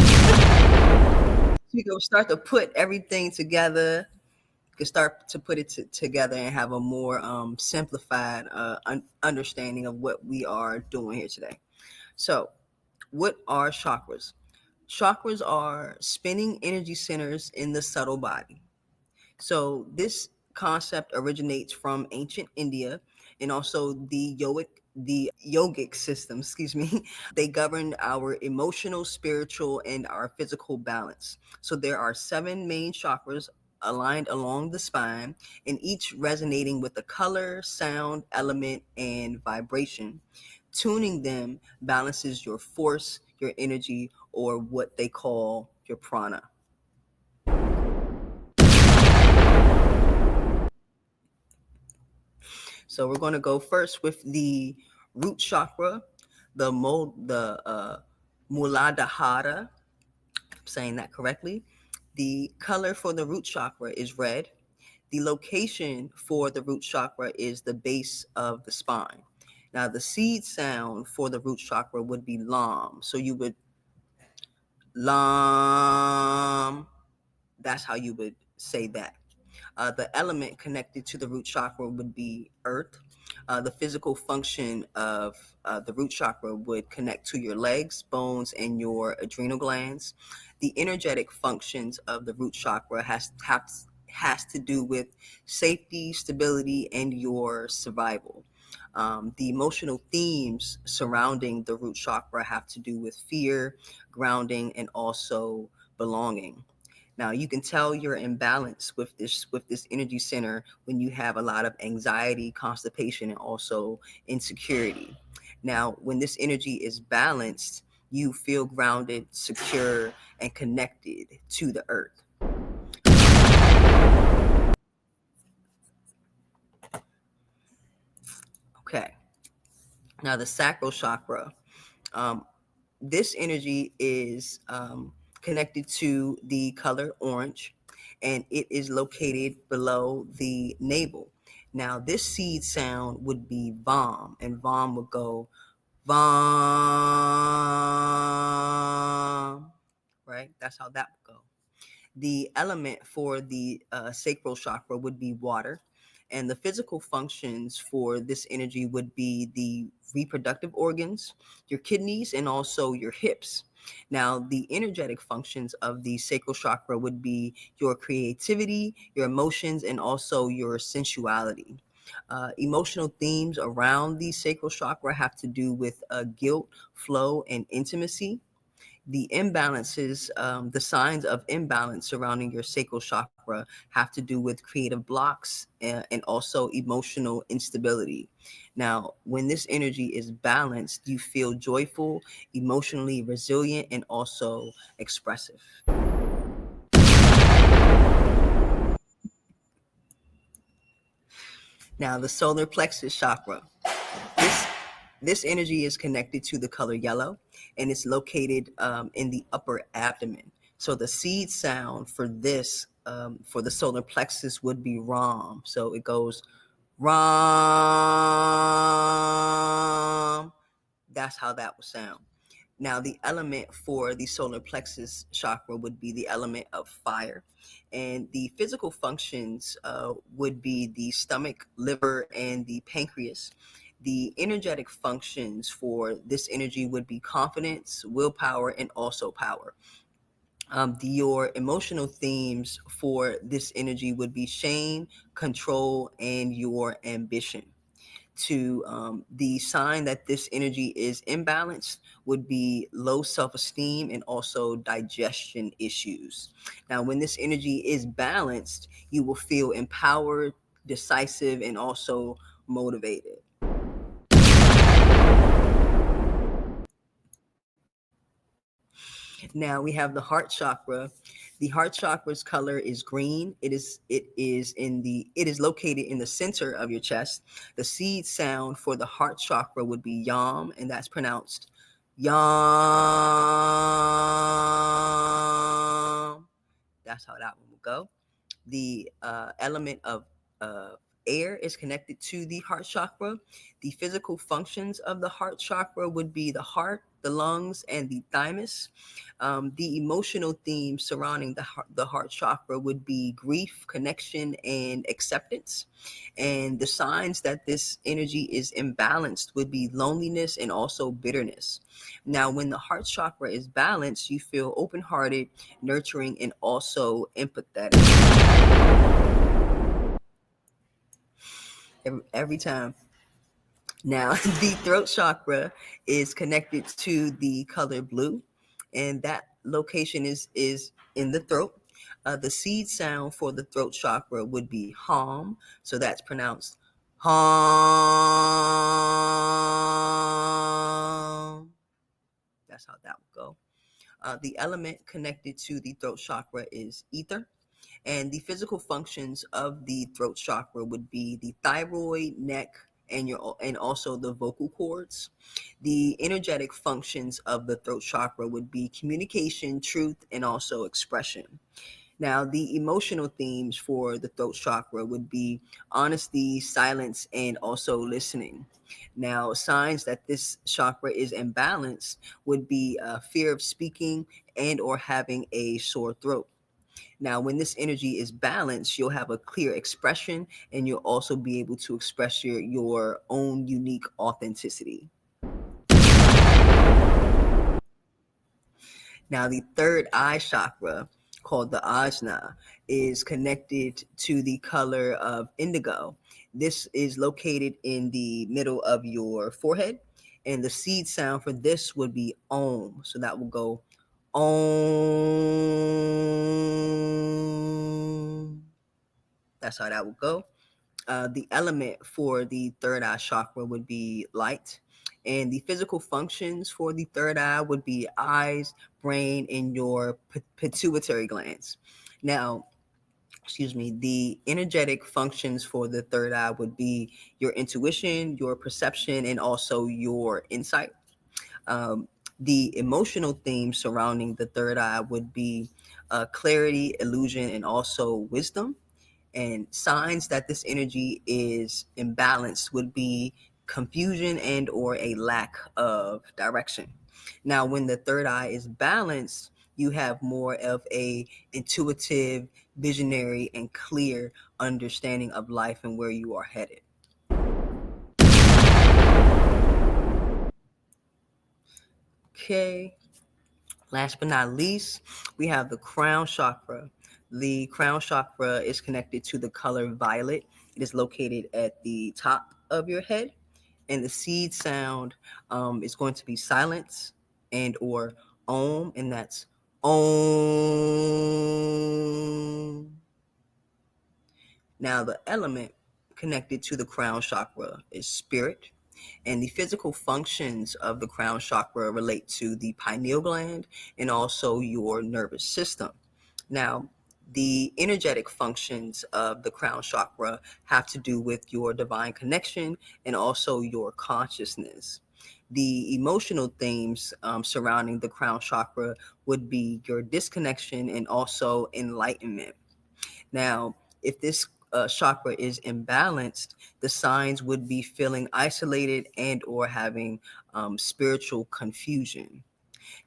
start to put everything together. We can start to put it together and have a more simplified understanding of what we are doing here today. So, what are chakras? Chakras are spinning energy centers in the subtle body. So this concept originates from ancient India and also the yogic system, excuse me. They govern our emotional, spiritual, and our physical balance. So there are 7 main chakras aligned along the spine, and each resonating with the color, sound, element, and vibration. Tuning them balances your force, your energy, or what they call your prana. So we're going to go first with the root chakra, the Muladhara. I'm saying that correctly. The color for the root chakra is red. The location for the root chakra is the base of the spine. Now, the seed sound for the root chakra would be lam. So you would lam. That's how you would say that. The element connected to the root chakra would be earth. The physical function of the root chakra would connect to your legs, bones, and your adrenal glands. The energetic functions of the root chakra has to do with safety, stability, and your survival. The emotional themes surrounding the root chakra have to do with fear, grounding, and also belonging. Now you can tell you're in balance with this energy center when you have a lot of anxiety, constipation, and also insecurity. Now, when this energy is balanced, you feel grounded, secure, and connected to the earth. Okay. Now the sacral chakra. Um, this energy is connected to the color orange, and it is located below the navel. Now, this seed sound would be vom, and vom would go vom, right? That's how that would go. The element for the sacral chakra would be water, and the physical functions for this energy would be the reproductive organs, your kidneys, and also your hips. Now, the energetic functions of the sacral chakra would be your creativity, your emotions, and also your sensuality. Emotional themes around the sacral chakra have to do with guilt, flow, and intimacy. The imbalances, the signs of imbalance surrounding your sacral chakra have to do with creative blocks and also emotional instability. Now, when this energy is balanced, you feel joyful, emotionally resilient, and also expressive. Now, the solar plexus chakra. This this energy is connected to the color yellow, and it's located in the upper abdomen. So the seed sound for this, for the solar plexus, would be Ram. So it goes Ram. That's how that would sound. Now, the element for the solar plexus chakra would be the element of fire. And the physical functions would be the stomach, liver, and the pancreas. The energetic functions for this energy would be confidence, willpower, and also power. Your emotional themes for this energy would be shame, control, and your ambition. To the sign that this energy is imbalanced would be low self-esteem and also digestion issues. Now, when this energy is balanced, you will feel empowered, decisive, and also motivated. Now we have the heart chakra. The heart chakra's color is green. It is located in the center of your chest. The seed sound for the heart chakra would be yam, and that's pronounced yam. That's how that one will go. The element of air is connected to the heart chakra. The physical functions of the heart chakra would be the heart, the lungs, and the thymus. The emotional themes surrounding the heart chakra would be grief, connection, and acceptance. And the signs that this energy is imbalanced would be loneliness and also bitterness. Now, when the heart chakra is balanced, you feel open hearted, nurturing, and also empathetic. Every time. Now, the throat chakra is connected to the color blue, and that location is in the throat. The seed sound for the throat chakra would be hum, so that's pronounced hum. That's how that would go. The element connected to the throat chakra is ether. And the physical functions of the throat chakra would be the thyroid, neck, and also the vocal cords. The energetic functions of the throat chakra would be communication, truth, and also expression. Now, the emotional themes for the throat chakra would be honesty, silence, and also listening. Now, signs that this chakra is imbalanced would be fear of speaking and or having a sore throat. Now, when this energy is balanced, you'll have a clear expression and you'll also be able to express your own unique authenticity. Now, the third eye chakra, called the ajna, is connected to the color of indigo. This is located in the middle of your forehead, and the seed sound for this would be om. So that will go om. That's how that will go. The element for the third eye chakra would be light. And the physical functions for the third eye would be eyes, brain, and your pituitary glands. Now, the energetic functions for the third eye would be your intuition, your perception, and also your insight. Um, the emotional themes surrounding the third eye would be clarity, illusion, and also wisdom. And signs that this energy is imbalanced would be confusion and or a lack of direction. Now, when the third eye is balanced, you have more of a intuitive, visionary, and clear understanding of life and where you are headed. Okay. Last but not least, we have the crown chakra. The crown chakra is connected to the color violet. It is located at the top of your head, and the seed sound is going to be silence and or Om, and that's Om. Now, the element connected to the crown chakra is spirit, and the physical functions of the crown chakra relate to the pineal gland and also your nervous system. Now, the energetic functions of the crown chakra have to do with your divine connection and also your consciousness. The emotional themes surrounding the crown chakra would be your disconnection and also enlightenment. Now, if this chakra is imbalanced, the signs would be feeling isolated and or having spiritual confusion.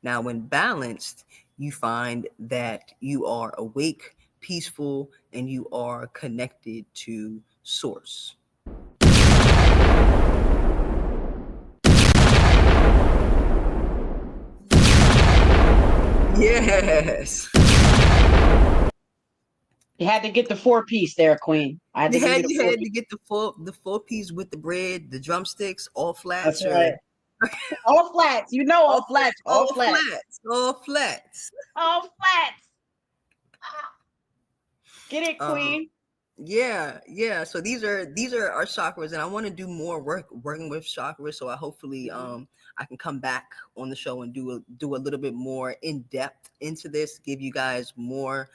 Now, when balanced, you find that you are awake, peaceful, and you are connected to source. Yes. You had to get the 4-piece there, Queen. I had to give you the You four had to piece. get the full piece with the bread, the drumsticks, all That's flats, or right. All flats. You know all flats. All all flats. flats, all flats. All flats. Ah, get it, Um, Queen. yeah. So these are our chakras, and I want to do more working with chakras. So I hopefully Mhm. I can come back on the show and do a little bit more in depth into this, give you guys more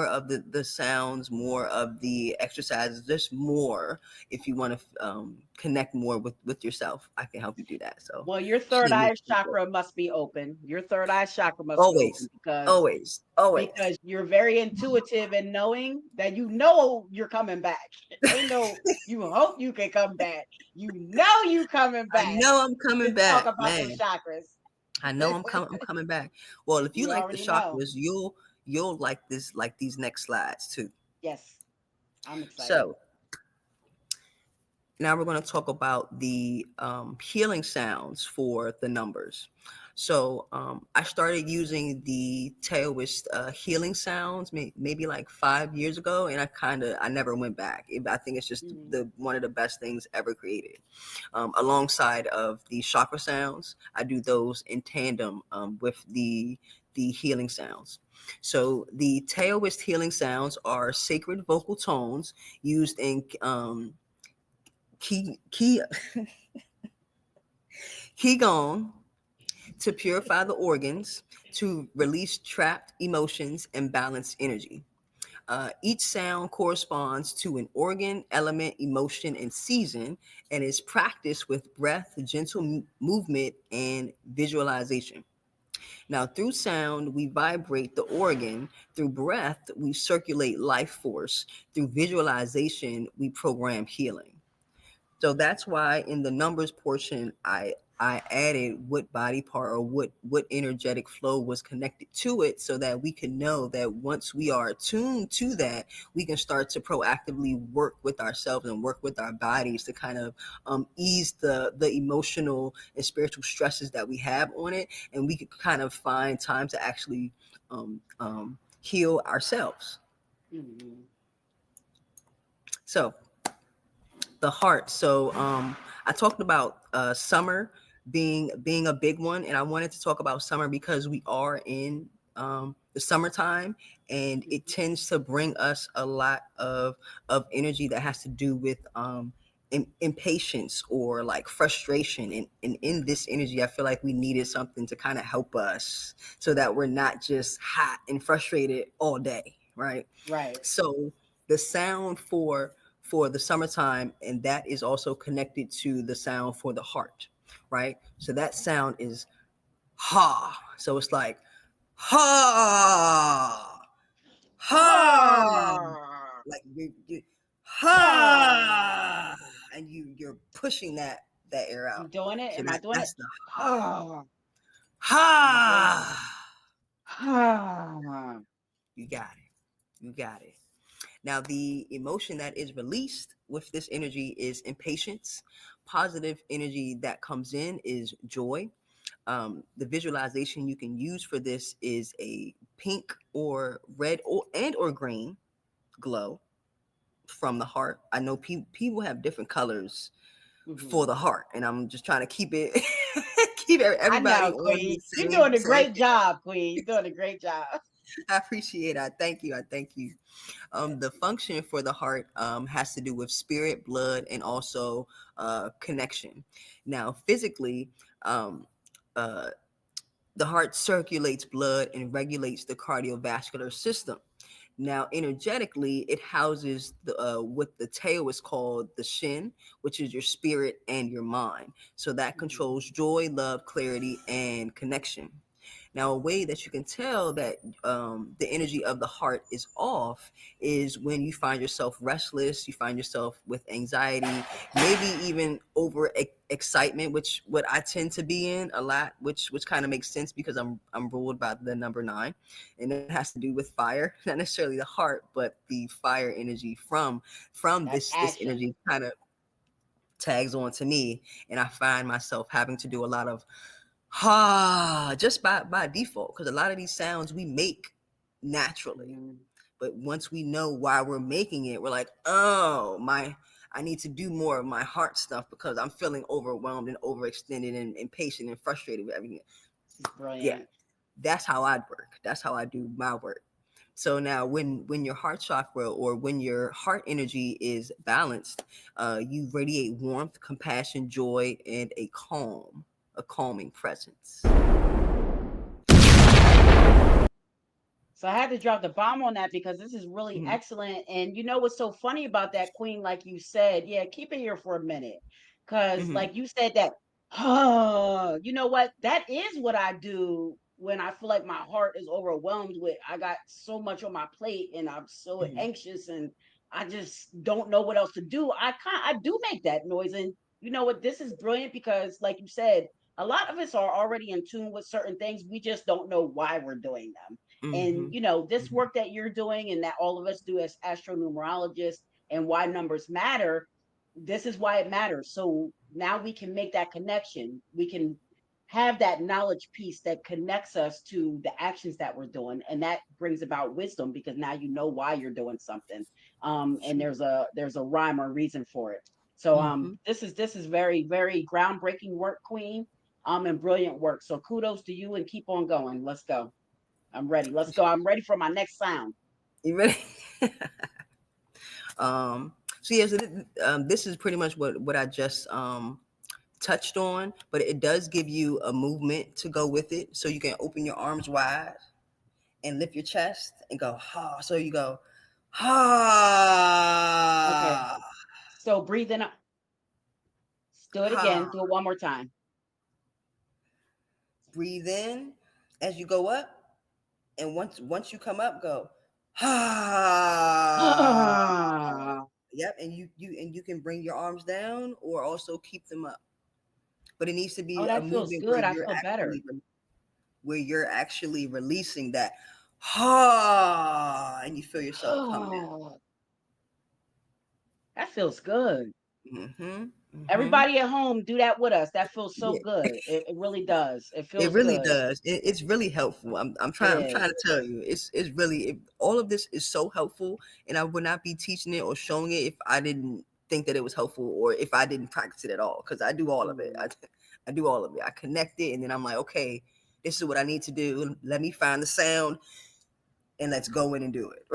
of the sounds, more of the exercises, just more. If you want to connect more with yourself, I can help you do that. So Well, your third stay eye tuned. chakra must be open. Your third eye chakra must be open Always, always, always. because you're very intuitive in knowing that you know you're coming back. Ain't no you hope you can come back. You know you coming I back. know I'm You coming can talk back, about those man. chakras. I know I'm coming back. Well, if you You like the already know. chakras, you'll like these next slides too. Yes, I'm excited. So now we're going to talk about the healing sounds for the numbers. So I started using the Taoist healing sounds maybe like 5 years ago, and I never went back. I think it's just Mhm. the one of the best things ever created. Alongside of the chakra sounds, I do those in tandem with the healing sounds. So the Taoist healing sounds are sacred vocal tones used in key qigong to purify the organs, to release trapped emotions and balance energy. Each sound corresponds to an organ, element, emotion, and season, and is practiced with breath, gentle movement, and visualization. Now, through sound, we vibrate the organ. Through breath, we circulate life force. Through visualization, we program healing. So that's why in the numbers portion, I added what body part or what energetic flow was connected to it, so that we can know that once we are attuned to that, we can start to proactively work with ourselves and work with our bodies to kind of ease the emotional and spiritual stresses that we have on it, and we could kind of find time to actually heal ourselves. Mhm. So the heart. So I talked about summer being a big one, and I wanted to talk about summer because we are in the summertime, and it Mhm. tends to bring us a lot of energy that has to do with impatience or like frustration. And in this energy, I feel like we needed something to kind of help us so that we're not just hot and frustrated all day, right? Right. So the sound for the summertime, and that is also connected to the sound for the heart, right? So that sound is ha. So it's like ha, ha, Ah, like you ah. ha, and you're pushing that air You out. doing it? So Am I doing it? that's the ha, Ah, am I doing it? ha. Ah. You got it. You got it. Now, the emotion that is released with this energy is impatience. Positive energy that comes in is joy. The visualization you can use for this is a pink or red or green glow from the heart. I know people have different colors for Mhm. the heart, and I'm just trying to keep it keep I everybody know, on Queen. the You're same doing a same. great job, Queen. You're doing a great job. I appreciate it. I thank you. I thank you. The function for the heart has to do with spirit, blood, and also connection. Now, physically, um, uh, the heart circulates blood and regulates the cardiovascular system. Now, energetically, it houses what the tail is called the shin, which is your spirit and your mind. So that Mhm. controls joy, love, clarity, and connection. Now, a way that you can tell that the energy of the heart is off is when you find yourself restless, you find yourself with anxiety, maybe even over excitement, which what I tend to be in a lot, which kind of makes sense because I'm ruled by the number 9, and it has to do with fire, not necessarily the heart, but the fire energy from That this passion. energy kind of tags on to me, and I find myself having to do a lot of just by default, because a lot of these sounds we make naturally, Mhm. but once we know why we're making it, we're like, oh my, I need to do more of my heart stuff because I'm feeling overwhelmed and overextended and impatient and frustrated with everything. This is Yeah, brilliant. that's how I'd work. That's how I do my work. So now, when your heart chakra or when your heart energy is balanced, you radiate warmth, compassion, joy, and a calming presence. So I had to drop the bomb on that because this is really Mhm, excellent. And you know what's so funny about that, Queen? Like you said, yeah, keep it here for a minute. Because, mhm, like you said, that, oh, you know what? That is what I do when I feel like my heart is overwhelmed with, I got so much on my plate and I'm so mhm, anxious and I just don't know what else to do. I do make that noise. And you know what? This is brilliant because, like you said, a lot of us are already in tune with certain things. We just don't know why we're doing them. And mhm, you know, this mhm, work that you're doing and that all of us do as astro numerologists and why numbers matter, this is why it matters. So now we can make that connection. We can have that knowledge piece that connects us to the actions that we're doing, and that brings about wisdom because now you know why you're doing something. And sure, there's a rhyme or reason for it. So mhm. this is very very groundbreaking work, Queen. And brilliant work. So kudos to you and keep on going. Let's go. I'm ready. Let's go. I'm ready for my next sound. You ready? um, so yeah, so this is pretty much what I just touched on, but it does give you a movement to go with it, so you can open your arms wide and lift your chest and go ha. So you go Okay. ha So breathing up. Do it ha. again. Do it one more time. Breathe in as you go up, and once you come up, go ha. Oh, Yep, and you can bring your arms down or also keep them up. But it needs to be a that feels movement where good. I you're feel better. actually releasing that ha, and you feel yourself come down. Oh, that feels good. Mhm. Mhm. Everybody at home, do that with us. That feels so Yeah, good. It really does. It it feels really good. does. It's really helpful. It I'm trying is. to tell you. It's really all of this is so helpful, and I would not be teaching it or showing it if I didn't think that it was helpful or if I didn't practice it at all. Because I do all of it. Mhm. I do all of it. I connect it, and then I'm like, okay, this is what I need to do. Let me find the sound, and let's go in and do it.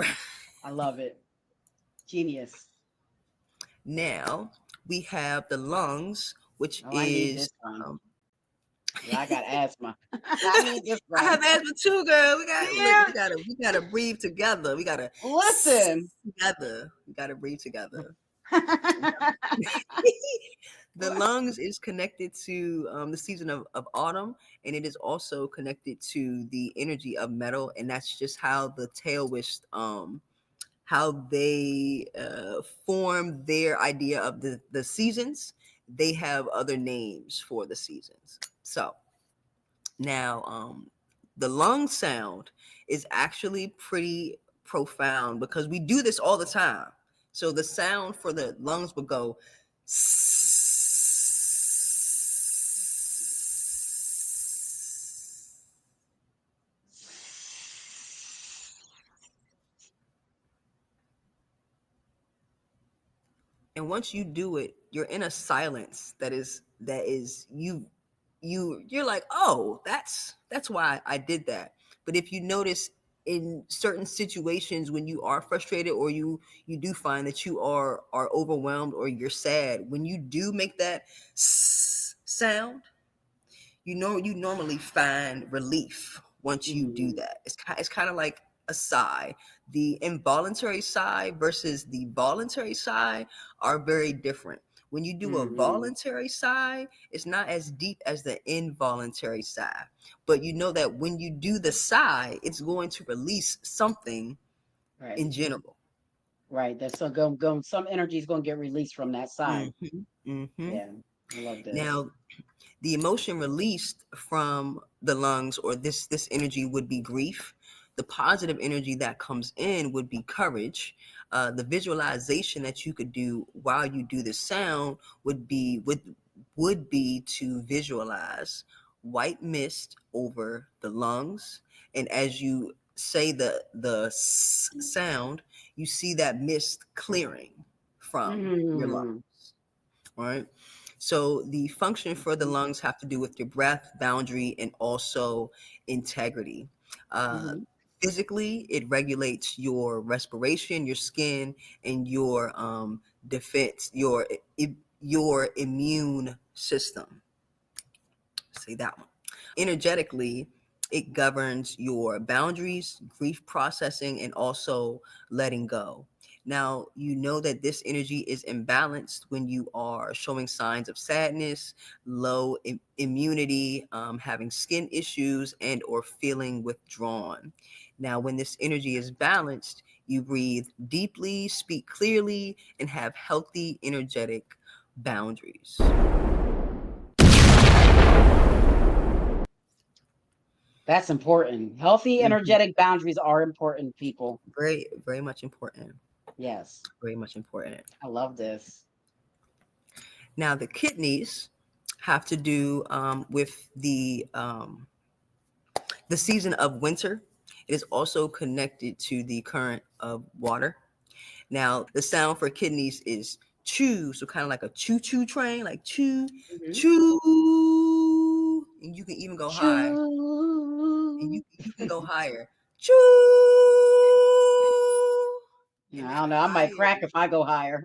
I love it. Genius. Now we have the lungs, which Oh, I need is this one. um, Yeah, I got asthma. I need this I one. have asthma too, girl. We got look, Yeah. we gotta breathe together. We gotta Listen. together. We gotta breathe together. The lungs is connected to the season of autumn, and it is also connected to the energy of metal, and that's just how the taoist how they form their idea of the seasons. They have other names for the seasons. So now, the lung sound is actually pretty profound because we do this all the time. So the sound for the lungs would go, and once you do it, you're in a silence that is you. you're like, oh, that's why I did that. But if you notice in certain situations when you are frustrated, or you do find that you are overwhelmed or you're sad, when you do make that sound, you normally find relief once you do Mhm. that. It's kind of like a sigh. The involuntary sigh versus the voluntary sigh are very different. When you do a Mhm. voluntary sigh, it's not as deep as the involuntary sigh, but you know that when you do the sigh, it's going to release something in Right. general. Right. That's so going some energy is going to get released from that side. Hmm. Hmm. Yeah. I love this. Now, the emotion released from the lungs, or this energy, would be grief. The positive energy that comes in would be courage. The visualization that you could do while you do the sound would be to visualize white mist over the lungs, and as you say the sound, you see that mist clearing from your Mhm. lungs, right? So the function for the Mhm. lungs have to do with your breath, boundary, and also integrity. Uh, Mhm. Physically, it regulates your respiration, your skin, and your defense, your immune system. Say that one. Energetically, it governs your boundaries, grief processing, and also letting go. Now, you know that this energy is imbalanced when you are showing signs of sadness, low immunity, having skin issues, and or feeling withdrawn. Now, when this energy is balanced, you breathe deeply, speak clearly, and have healthy energetic boundaries. That's important. Healthy, Mhm. energetic boundaries are important, people. Very, very much important. Yes. Very much important. I love this. Now, the kidneys have to do with the season of winter. It is also connected to the current of water. Now, the sound for kidneys is choo, so kind of like a choo-choo train, like choo, Mhm. choo, and you can even go high, and Choo. you can go higher, choo, and I that don't know. I might higher. crack if I go higher.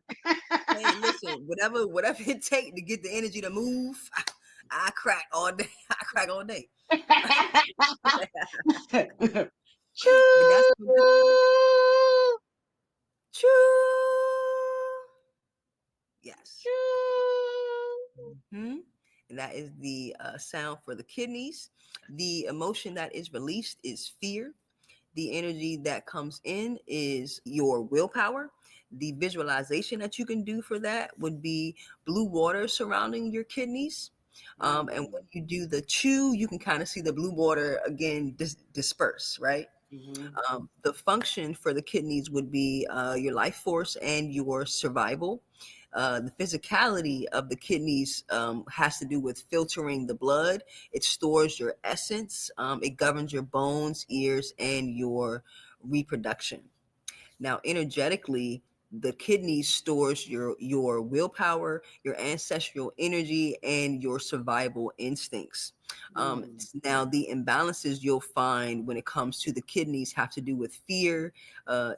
Hey, listen, whatever it take to get the energy to move, I crack all day. I crack all day. But that's Choo. what this is. Choo. Yes. Choo. Hmm. And that is the sound for the kidneys. The emotion that is released is fear. The energy that comes in is your willpower. The visualization that you can do for that would be blue water surrounding your kidneys. And when Mm. you do the chew, you can kind of see the blue water again disperse, right? Mhm. The function for the kidneys would be your life force and your survival. The physicality of the kidneys has to do with filtering the blood. It stores your essence. It governs your bones, ears, and your reproduction. Now, energetically, the kidney stores your willpower, your ancestral energy, and your survival instincts. Mm. Now, the imbalances you'll find when it comes to the kidneys have to do with fear, uh,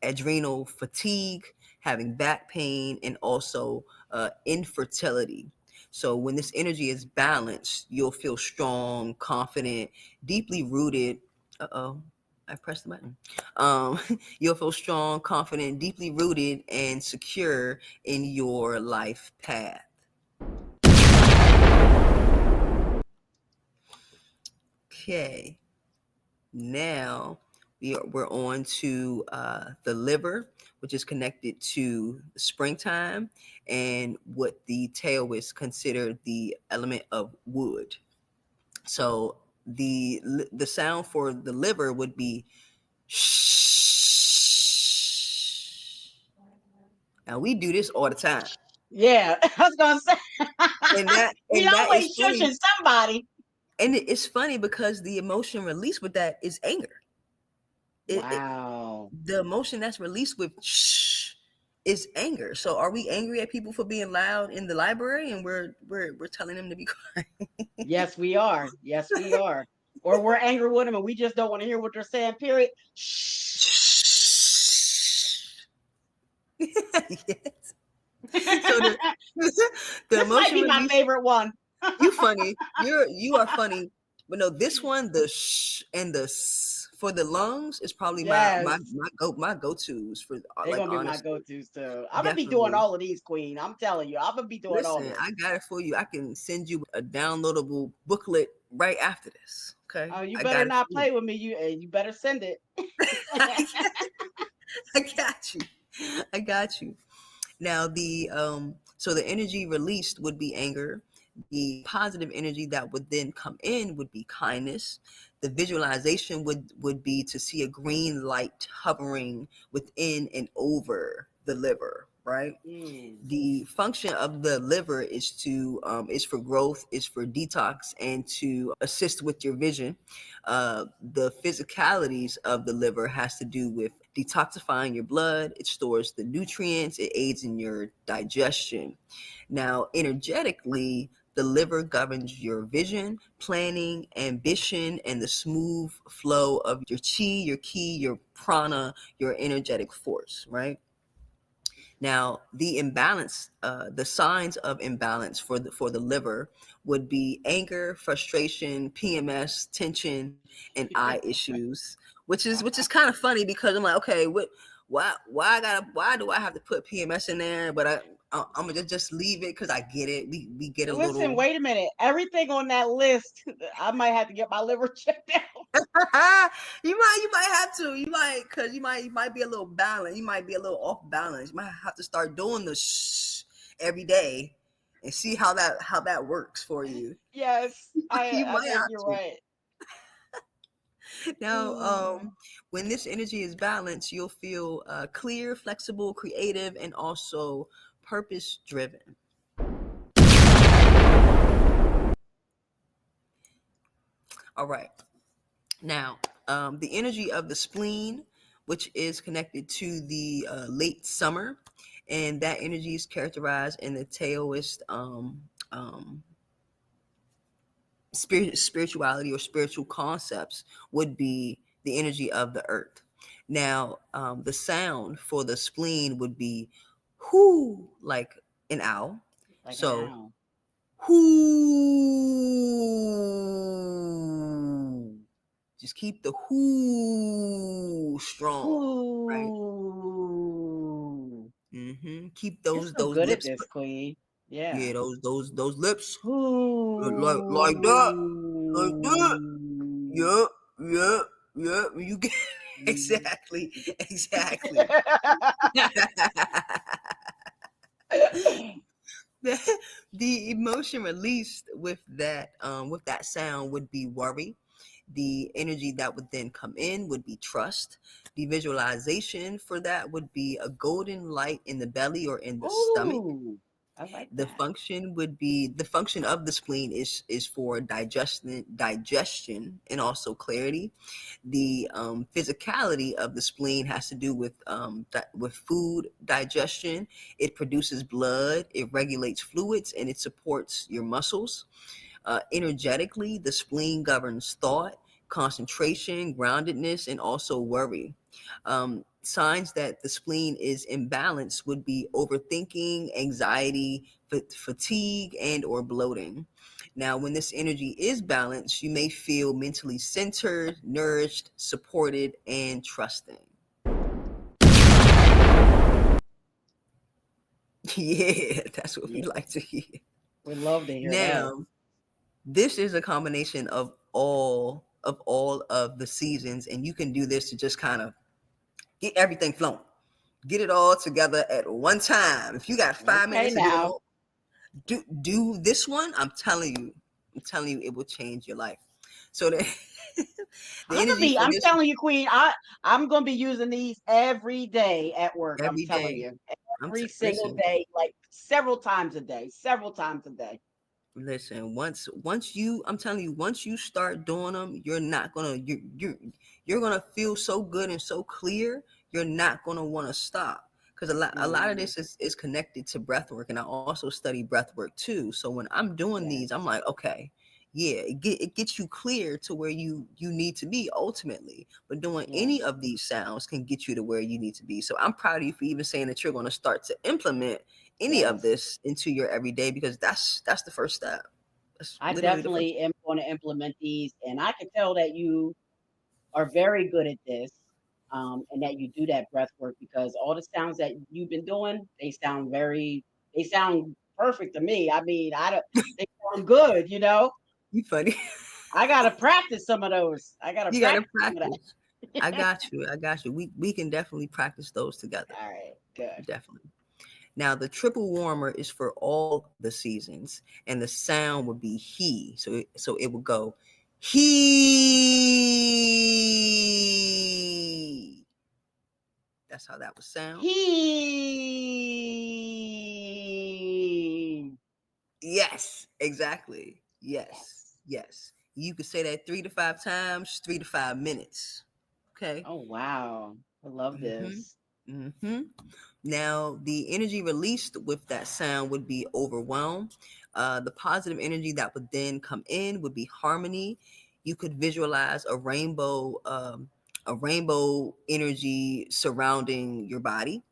adrenal fatigue, having back pain, and also infertility. So, when this energy is balanced, you'll feel strong, confident, deeply rooted. Uh oh, I pressed the button. Um, you'll feel strong, confident, deeply rooted, and secure in your life path. Okay, now we're on to the liver, which is connected to springtime, and what the tail is considered the element of wood. So the sound for the liver would be shh. Now we do this all the time. Yeah, I was gonna say and that we and that is always funny. shushing somebody. And it's funny because the emotion released with that is anger. It Wow. the emotion that's released with shh is anger. So are we angry at people for being loud in the library, and we're telling them to be quiet? Yes, we are. Yes, we are. Or we're angry with them and we just don't want to hear what they're saying, period. Shh. Yes. So the the This might emotion be my release. favorite one. You funny. You are funny. But no, this one, the sh and the s for the lungs is probably Yes. my go tos for They're like gonna be my honestly, go-tos too. I'm gonna be doing definitely. all of these, Queen. I'm telling you, I'm gonna be doing all Listen, this. I got it for you. I can send you a downloadable booklet right after this. Okay, Oh, you I better got it for not you. play with me. You better send it. I got you. I got you. Now the so the energy released would be anger. The positive energy that would then come in would be kindness. The visualization would be to see a green light hovering within and over the liver, right? Mm. The function of the liver is for growth, is for detox, and to assist with your vision. The physicalities of the liver has to do with detoxifying your blood. It stores the nutrients. It aids in your digestion. Now, energetically, the liver governs your vision, planning, ambition, and the smooth flow of your chi, your ki, your prana, your energetic force, right? Now, the signs of imbalance for the liver would be anger, frustration, PMS, tension, and eye issues, which is kind of funny because I'm like, okay, why do I have to put PMS in there? But I'm gonna just leave it because I get it. We get a Listen, little. wait a minute. Everything on that list, I might have to get my liver checked out. You might have to. You might because you might be a little balanced. You might be a little off balance. You might have to start doing the shh every day and see how that works for you. Yes, You I might think have you're to. right. Now, Mm. when this energy is balanced, you'll feel clear, flexible, creative, and also purpose driven. All right. Now, the energy of the spleen, which is connected to the late summer, and that energy is characterized in the Taoist spirituality or spiritual concepts, would be the energy of the earth. Now, the sound for the spleen would be whoo, like an owl. Like an So, owl. whoo. Just keep the whoo strong, right? Ooh. Keep You're those so those good at lips. this, Queen. Yeah, Yeah. those lips like that, like that. Ooh. Yeah, yeah, yeah. You get exactly, exactly. The emotion released with that sound would be worry. The energy that would then come in would be trust. The visualization for that would be a golden light in the belly or in the stomach. Ooh. I like The that. function would be the function of the spleen is for digestion and also clarity. The physicality of the spleen has to do with with food digestion. It produces blood, it regulates fluids, and it supports your muscles. Energetically, the spleen governs thought, concentration, groundedness, and also worry. Signs that the spleen is imbalanced would be overthinking, anxiety, fatigue, and or bloating. Now, when this energy is balanced, you may feel mentally centered, nourished, supported, and trusting. Yeah, that's what we Yeah. like to hear. We love to hear that. Now, this is a combination of all of the seasons, and you can do this to just kind of get everything flowing, get it all together at one time. If you got five Okay, minutes to get it now. all, do this one. I'm telling you, it will change your life. So the the energy for I'm this telling you, Queen, I'm gonna be using these every day at work. I'm every telling day. you. Every single Listen, day, like several times a day. Several times a day. listen. Once you, I'm telling you, once you start doing them, you're not gonna you're gonna feel so good and so clear. You're not gonna want to stop because a lot of Mm, this is connected to breath work, and I also study breath work too. So when I'm doing these, I'm yes. like, okay, yeah, it gets you clear to where you need to be ultimately. But doing any Yes. of these sounds can get you to where you need to be. So I'm proud of you for even saying that you're going to start to implement any of Yes. this into your everyday, because that's the first step. That's I literally the first. definitely am going to implement these, and I can tell that you are very good at this, and that you do that breath work because all the sounds that you've been doing, they sound perfect to me. I mean, I don't, they sound good, you know. You funny. I gotta practice some of those. I gotta You got to practice some of practice. I that. got you. I got you. We can definitely practice those together. All right, good. Definitely. Now, the triple warmer is for all the seasons, and the sound would be he. So it would go he. That's how that would sound. He. Yes, exactly. Yes, Yes. yes. You could say that 3 to 5 times, 3 to 5 minutes. Okay. Oh wow, I love Mm-hmm. this. Mm-hmm. Now, the energy released with that sound would be overwhelm. The positive energy that would then come in would be harmony. You could visualize a rainbow energy surrounding your body.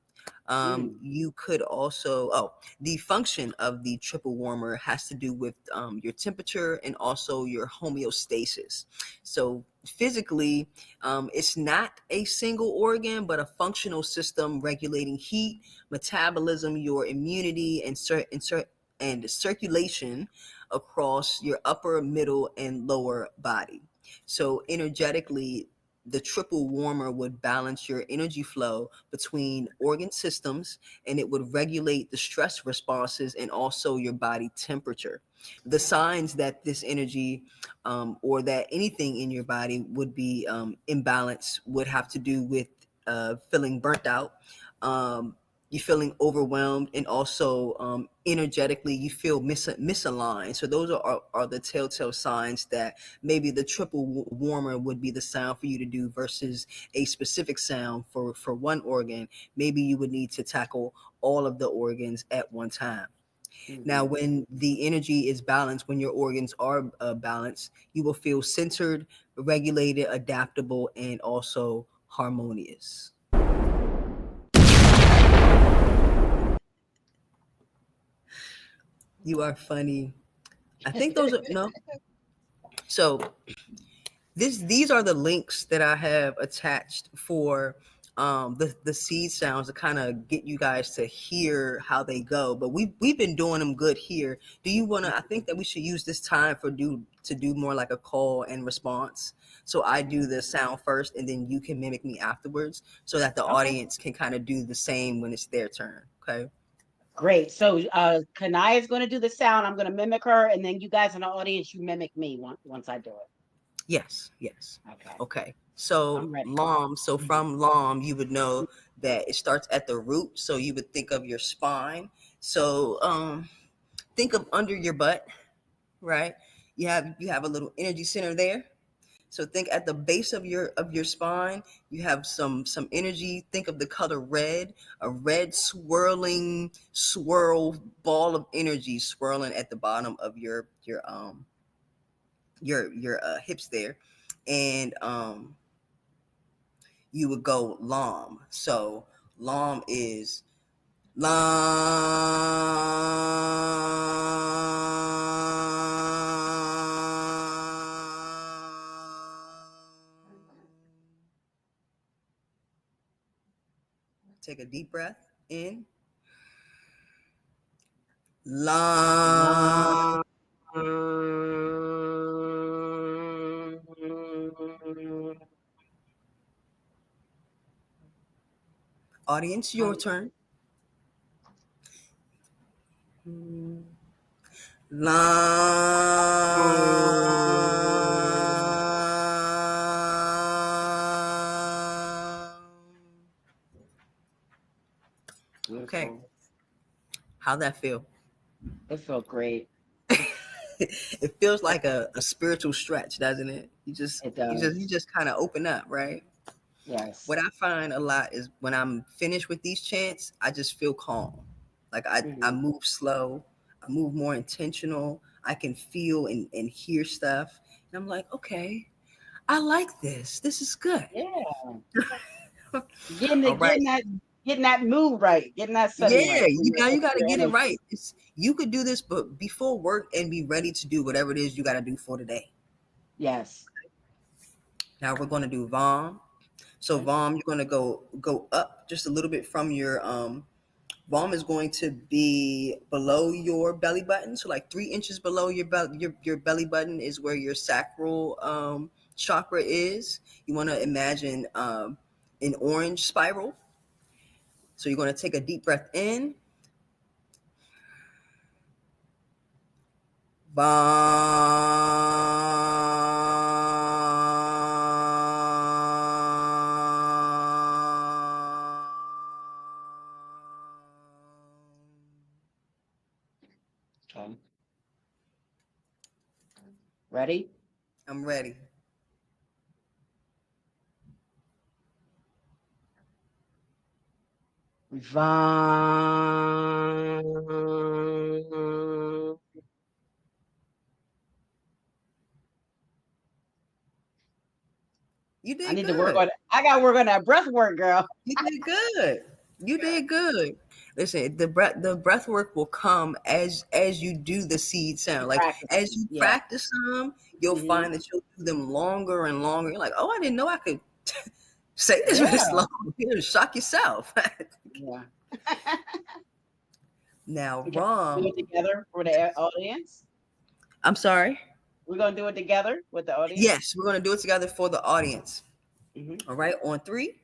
Mm, You could also, the function of the triple warmer has to do with your temperature and also your homeostasis. So physically, it's not a single organ, but a functional system regulating heat, metabolism, your immunity, and circulation across your upper, middle, and lower body. So energetically, the triple warmer would balance your energy flow between organ systems, and it would regulate the stress responses and also your body temperature. The signs that this energy or that anything in your body would be imbalanced would have to do with feeling burnt out, you feeling overwhelmed, and also energetically you feel misaligned. So those are the telltale signs that maybe the triple warmer would be the sound for you to do versus a specific sound for one organ. Maybe you would need to tackle all of the organs at one time. Now, hmm. when the energy is balanced, when your organs are balanced, you will feel centered, regulated, adaptable, and also harmonious. You are funny. I think those are no. So these are the links that I have attached for the seed sounds to kind of get you guys to hear how they go. But we've been doing them good here. Do you want to? I think that we should use this time to do more like a call and response. So I do the sound first, and then you can mimic me afterwards, so that the Okay, audience can kind of do the same when it's their turn. Okay. great. So, Kanai is going to do the sound. I'm going to mimic her, and then you guys in the audience, you mimic me once I do it. Yes, yes. Okay, Okay. So I'm ready. LOM, so from LOM, you would know that it starts at the root. So you would think of your spine. So think of under your butt, right? You have a little energy center there. So think at the base of your spine, you have some energy. Think of the color red, a red swirl ball of energy swirling at the bottom of your hips there. And you would go LOM. So LOM is LOM. Take a deep breath in. LOM. Long. Audience, your turn. LOM. Okay. Beautiful. How'd that feel? It felt great. It feels like a spiritual stretch, doesn't it? You just It you just you does. just kind of open up, right? What Yes. I find a lot is when I'm finished with these chants, I just feel calm. Like I Hmm. move slow, I move more intentional. I can feel and hear stuff. And I'm like, okay, I like this. This is good. Yeah. All right. Getting that mood right, getting that setting Yeah, right for you for gotta your get it right. energy. You could do this, but before work and be ready to do whatever it is you gotta do for the day. Yes. Now we're gonna do Vom. So Okay. Vom, you're gonna go up just a little bit from your Vom is going to be below your belly button. So like 3 inches below your belly button is where your sacral chakra is. You want to imagine an orange spiral. So you're going to take a deep breath in. Okay. Ready? I'm ready. Vaughn. You I did need to work good. on. I got to work on that breath work, girl. You did good. You did good. Listen, the breath work will come as you do the seed sound. Like as Practicing. you Yeah. practice some, you'll Hmm. find that you'll do them longer and longer. You're like, oh, I didn't know I could say this for this Yeah. long. You'll shock yourself. Yeah. Now, Okay. Do Rom, it together for the audience. I'm sorry. We're gonna do it together with the audience. Yes, we're gonna do it together for the audience. Hmm. All right, on three,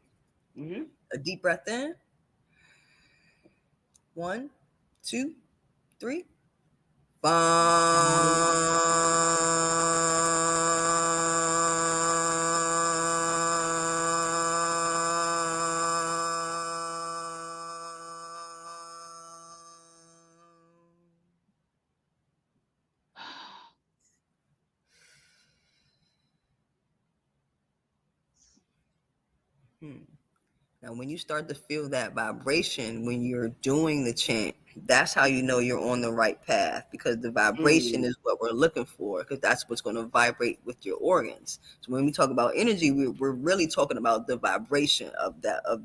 Hmm. a deep breath in. 1, 2, 3. Hmm. Now, when you start to feel that vibration when you're doing the chant, that's how you know you're on the right path because the vibration Mm. is what we're looking for because that's what's going to vibrate with your organs. So when we talk about energy, we're really talking about the vibration of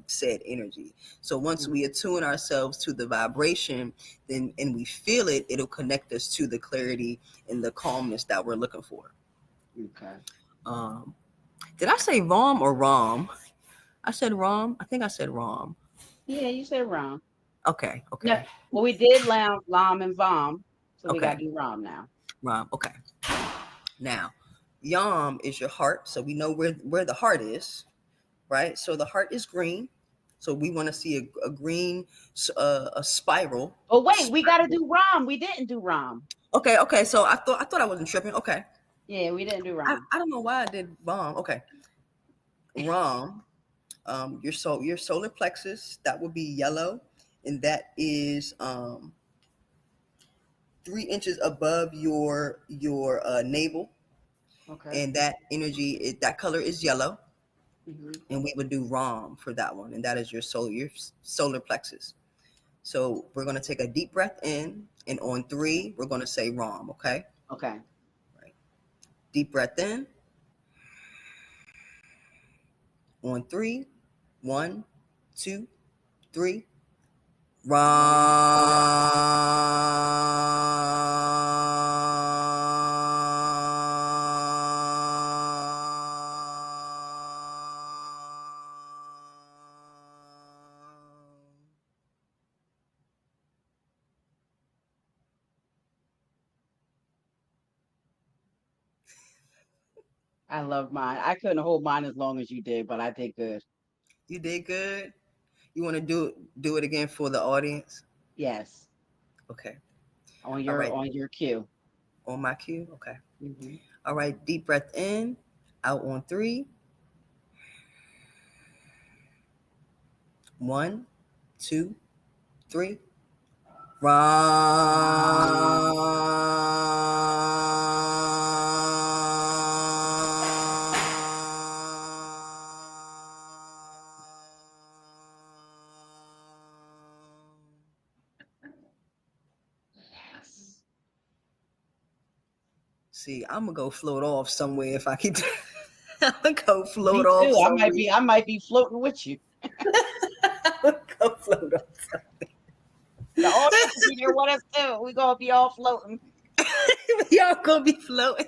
said energy. So once we attune ourselves to the vibration, then and we feel it, it'll connect us to the clarity and the calmness that we're looking for. Okay. Um, did I say Rom or Rom? I said Rom. I think I said Rom. Yeah, you said Rom. Okay, No, okay, well, we did Lam and Vom, so we got okay. to do Rom now. Rom. Okay. Now, Yam is your heart, so we know where the heart is, right? So the heart is green, so we want to see a green a spiral. Oh wait, we got to do Rom. We didn't do Rom. Okay, okay. So I thought I wasn't tripping. Okay, Yeah, we didn't do I, Rom. I don't know why I did bomb. Okay, Ram. Your solar plexus that would be yellow, and that is 3 inches above your navel, Okay. and that energy that color is yellow, Hmm. and we would do Rom for that one, and that is your solar plexus. So we're gonna take a deep breath in, and on three we're gonna say Rom. Okay, Okay. right. Deep breath in. On three, 1, 2, 3. I love mine. I couldn't hold mine as long as you did, but I did good. You did good. You want to do it again for the audience? Yes, Okay. All on right. your cue. On my cue. Okay. Hmm. All right. Deep breath in. Out on three. 1, 2, 3. See, I'm gonna go float off somewhere if I keep. I'm gonna go float Me off too. somewhere. I might be floating with you. I'm gonna go float off. The audience will be there with us too. We're gonna be all floating. Y'all gonna be floating.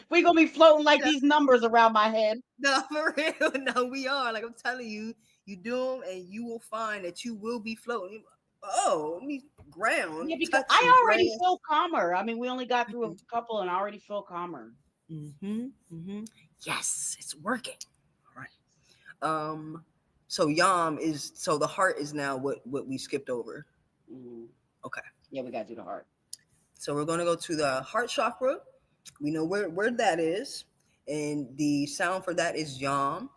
We're gonna be floating like these numbers around my head. No, for real. No, we are. Like I'm telling you, you do them, and you will find that you will be floating. Oh, let me ground, Yeah, because touching I already grass. feel calmer. I mean, we only got through a couple and I already feel calmer. Yes, it's working. All right. So yam is so the heart is now what we skipped over. Mhm. Okay. Yeah, we gotta do the heart. So we're gonna go to the heart chakra. We know where that is, and the sound for that is yam.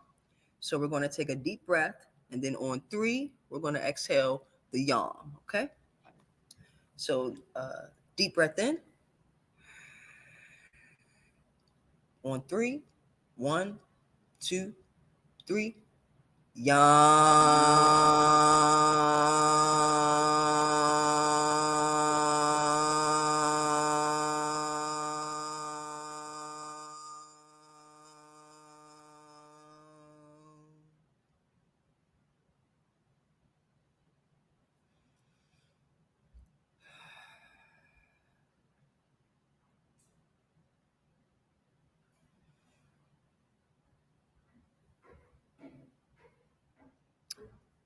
So we're gonna take a deep breath, and then on 3, we're gonna exhale the yam. Okay. So deep breath in. On 3, 1, 2, 3. Yam.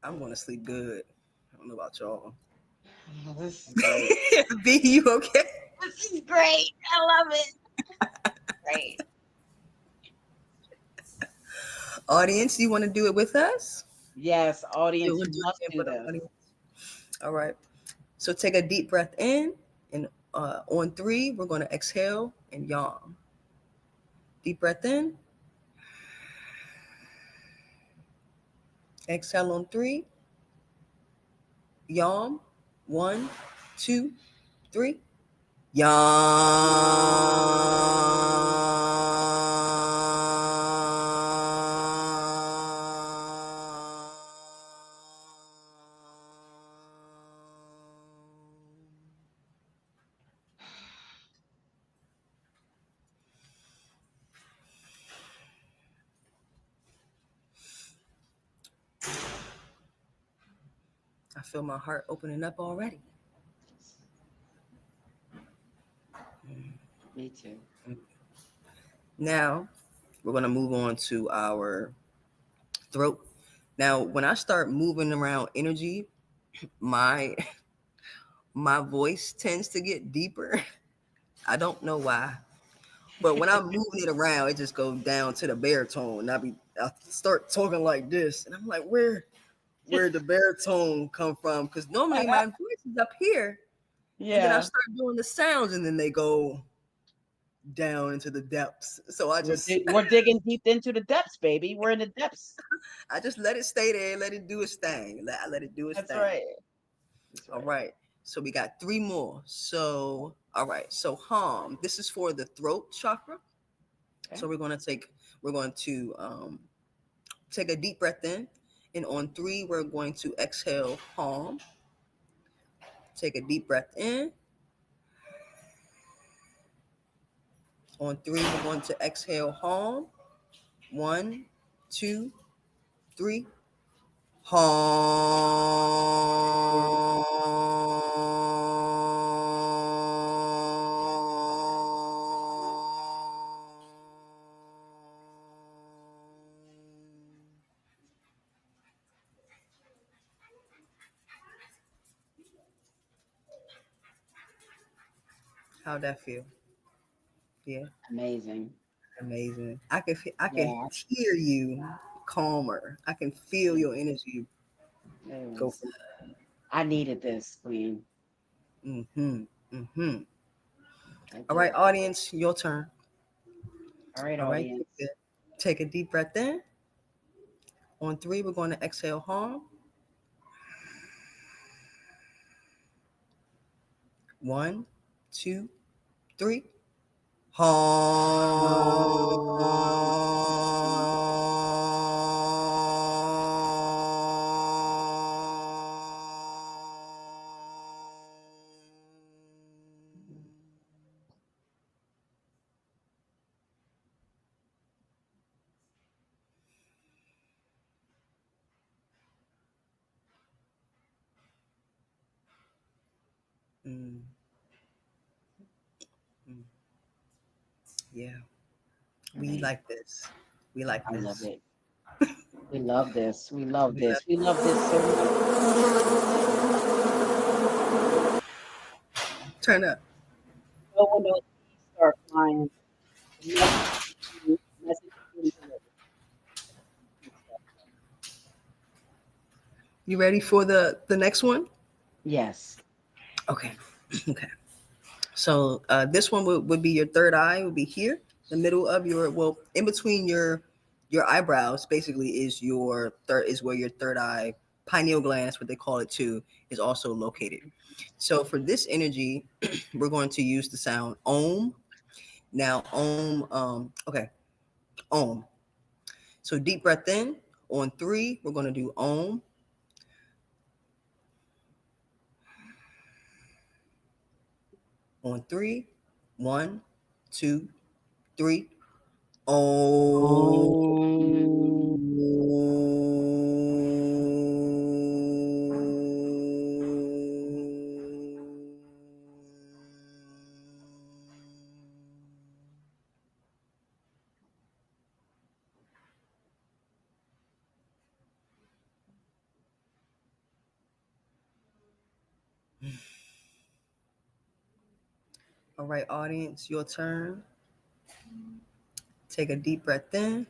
I'm going to sleep good. I don't know about y'all. Oh, this is great. B, you okay? This is great. I love it. Great. Audience, you want to do it with us? Yes, You audience, want you to do must it do for the this. audience? All right. So take a deep breath in, and on 3, we're going to exhale and yawn. Deep breath in. Exhale on 3. Yawn. 1, 2, 3. Yawn. I feel my heart opening up already. Me too. Now we're going to move on to our throat. Now, when I start moving around energy, my my voice tends to get deeper. I don't know why, but when I'm moving it around, it just goes down to the baritone. I start talking like this, and I'm like, where the baritone come from? Because normally my voice is up here, and then I Yeah. start doing the sounds, and then they go down into the depths. So We're digging deep into the depths, baby. We're in the depths. I just let it stay there, let it do its thing. I let it do its That's thing. right. That's All right. right. So we got 3 more. So all right. So this is for the throat chakra. Okay. So we're going to take a deep breath in, and on 3 we're going to exhale hum. Take a deep breath in. On 3 we're going to exhale hum. 1, 2, 3. How'd that feel? Yeah, Amazing. amazing. I can Yeah. hear you calmer. I can feel It your energy go was. from. I needed this, Queen. Mm-hmm. Mm-hmm. I All right, did. audience, your turn. All right, All right, audience. take a deep breath in. On 3, we're going to exhale hum. 1, 2, 3. Hum. Mm, mm. Yeah, All we right. like this. We like I love this. it. We love this. We love We this. love We love this so much. turn up. So when those bees start flying, the message is being delivered. Good stuff. You ready for the next one? Yes. Okay. Okay. So this one would be your third eye. Would be here, the middle of your well, in between your eyebrows. Basically, is where your third eye pineal gland, what they call it too, is also located. So for this energy, we're going to use the sound Om. Now Om. Okay, Om. So deep breath in. On three, we're going to do Om. On three, one, two, three. Oh. Um, All right, audience, your turn. Take a deep breath in.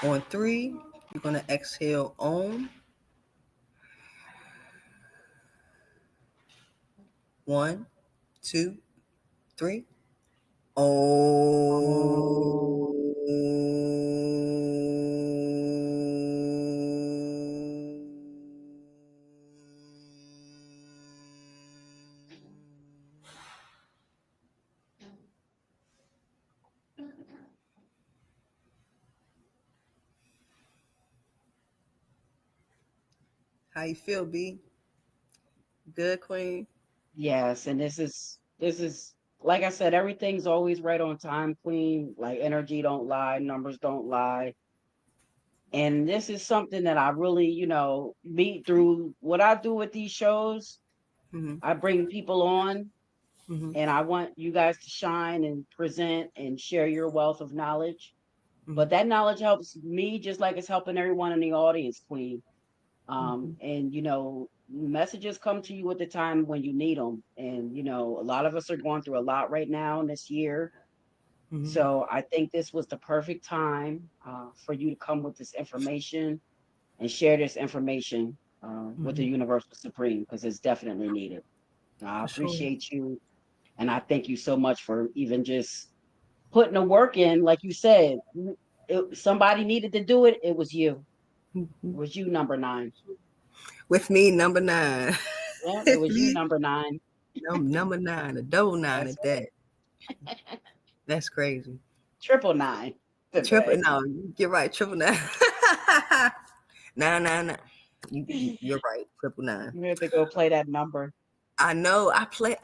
On three, you're going to exhale Om. One, two, three. um, Om. How you feel, B? Good, Queen? yes, and this is like I said, everything's always right on time, Queen. Like energy don't lie, numbers don't lie. And this is something that I really, meet through what I do with these shows. Mm-hmm. I bring people on Mm-hmm. and I want you guys to shine and present and share your wealth of knowledge. Mm-hmm. But that knowledge helps me just like it's helping everyone in the audience, Queen. Mm-hmm. And messages come to you at the time when you need them. And a lot of us are going through a lot right now in this year. Mm-hmm. So I think this was the perfect time for you to come with this information and share this information with the Mm-hmm. Universal Supreme because it's definitely needed. I For sure. appreciate you, and I thank you so much for even just putting the work in. Like you said, somebody needed to do it. It was you. Mm-hmm. It was you, number nine. With me, number nine. Yeah, it was you, number nine. Number nine, a double nine That's at that. That's crazy. triple nine Triple, today. no, you're right. Triple nine. Nine, nine, nine. You're right. Triple nine. You have to go play that number. I know. I play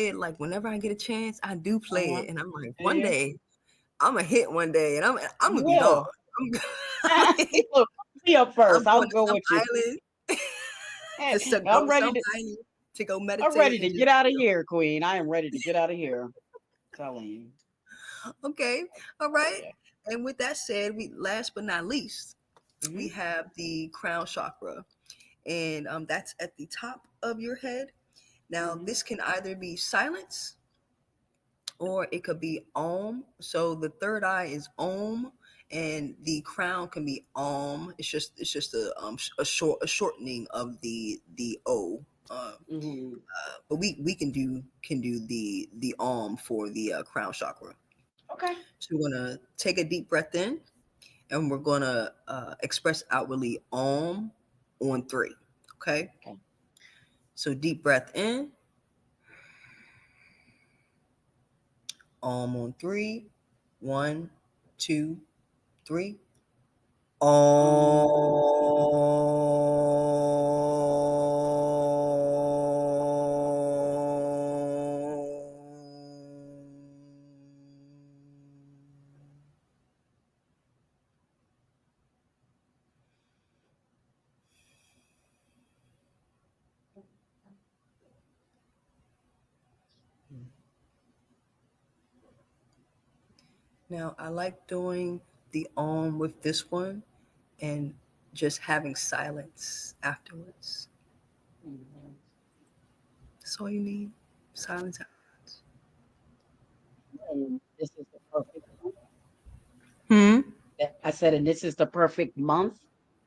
it like whenever I get a chance. I do play Uh-huh. it, and I'm like, one Yeah, day I'm gonna hit one day, and I'm you gonna be gone. will. I'm, I'm, Look, be up I'm first. I'll going to go some with you. island, just to I'm go ready some to. island to go I'm ready meditate to and get just out of here, Queen. I am ready to get out of here. Telling you. okay, all right. Yeah. And with that said, we last but not least, we Hmm. have the crown chakra, and that's at the top of your head. Now, Hmm. this can either be silence or it could be Om. So the third eye is Om, and the crown can be Om. It's just a shortening of the O. Hmm. But we can do the Om for the crown chakra. Okay. So we're gonna take a deep breath in, and we're gonna express outwardly Om on three. Okay. Okay. So deep breath in, Om on three. One, two, three. Now, I like doing the with this one and just having silence afterwards. Mhm. That's all you need. Silence afterwards. And this is the perfect month. Hmm. I said, and this is the perfect month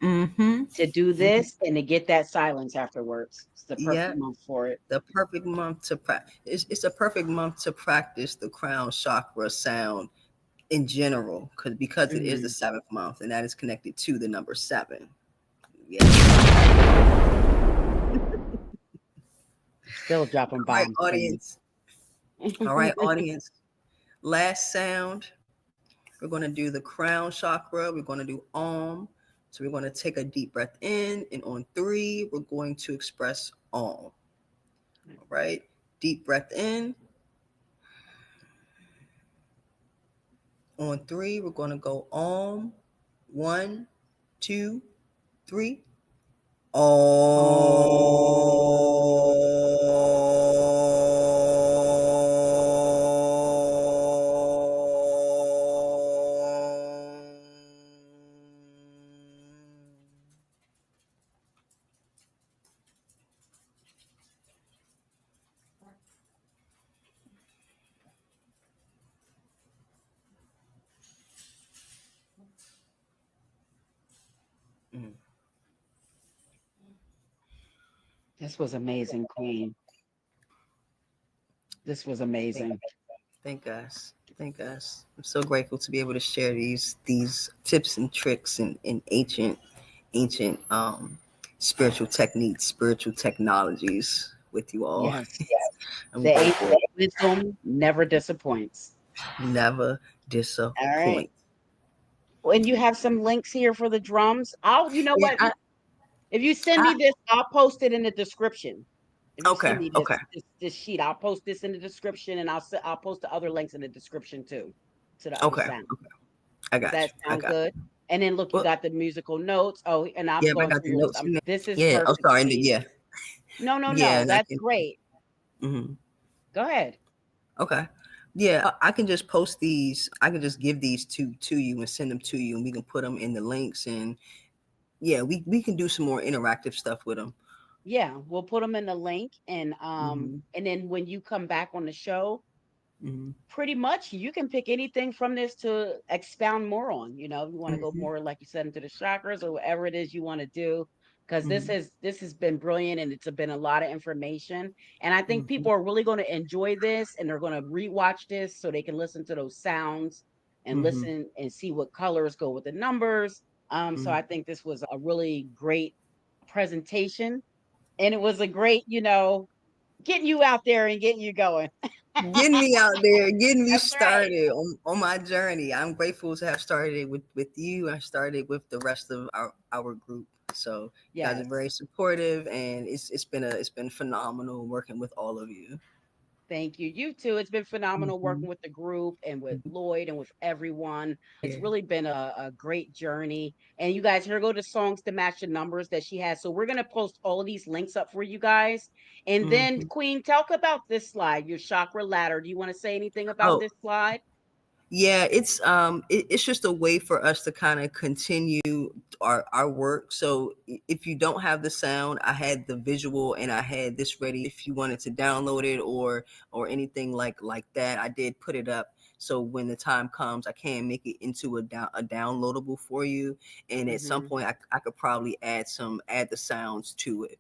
Mm-hmm. to do this and to get that silence afterwards. It's the perfect Yeah. month for it. The perfect month to practice. It's a perfect month to practice the crown chakra sound in general, because it is the Mhm. seventh month, and that is connected to the number seven. Yeah. Still dropping All right, bombs, Queen. audience. All right, audience. Last sound. We're going to do the crown chakra. We're going to do Om. So we're going to take a deep breath in, and on 3, we're going to express Om. All right. Deep breath in. On 3, we're going to go Om. 1, 2, 3. Mm. This was amazing, Queen. This was Thank, amazing. thank us. Thank us. I'm so grateful to be able to share these tips and tricks and ancient spiritual techniques, spiritual technologies with you all. Yes. I'm The grateful. ancient wisdom never disappoints. Never All right. disappoint. When you have some links here for the drums, you know Yeah, what? If you send I me this, I'll post it in the description. If you send okay, me okay, this sheet, I'll post this in the description, and I'll post the other links in the description too, to the other okay, sound. okay. I Does got that you. I sound got good? And then look, you well, got the musical notes. Oh, and I'm yeah, I going got through the yours. notes in there. This is Yeah, oh perfect, sorry, Queen. yeah. No, no, Yeah, no. and I That's can great. mhm. Go ahead. Okay. Yeah, I can just post these. I can just give these to you and send them to you, and we can put them in the links. And yeah, we can do some more interactive stuff with them. Yeah, we'll put them in the link, Hmm. and then when you come back on the show, Hmm. pretty much you can pick anything from this to expound more on. You want to go Hmm. more, like you said, into the chakras or whatever it is you want to do, because Hmm. this has been brilliant, and it's been a lot of information, and I think Hmm. people are really going to enjoy this, and they're going to rewatch this so they can listen to those sounds and Hmm. listen and see what colors go with the numbers. So Hmm. I think this was a really great presentation, and it was a great, getting you out there and getting you going. Getting me out there, getting me That's right. started on my journey. I'm grateful to have started with you. I started with the rest of our group. So you guys are Yes. very supportive, and it's been phenomenal working with all of you. Thank you. You too. It's been phenomenal Hmm. working with the group and with Lloyd and with everyone. It's Yeah. really been a great journey. And you guys, here go the songs to match the numbers that she has. So we're going to post all of these links up for you guys. And then, Hmm. Queen, talk about this slide, your chakra ladder. Do you want to say anything about Oh, this slide? yeah, it's just a way for us to kind of continue our work. So if you don't have the sound, I had the visual and I had this ready if you wanted to download it or anything like that. I did put it up so when the time comes, I can make it into a downloadable for you. And at some Hmm. point, I could probably add the sounds to it.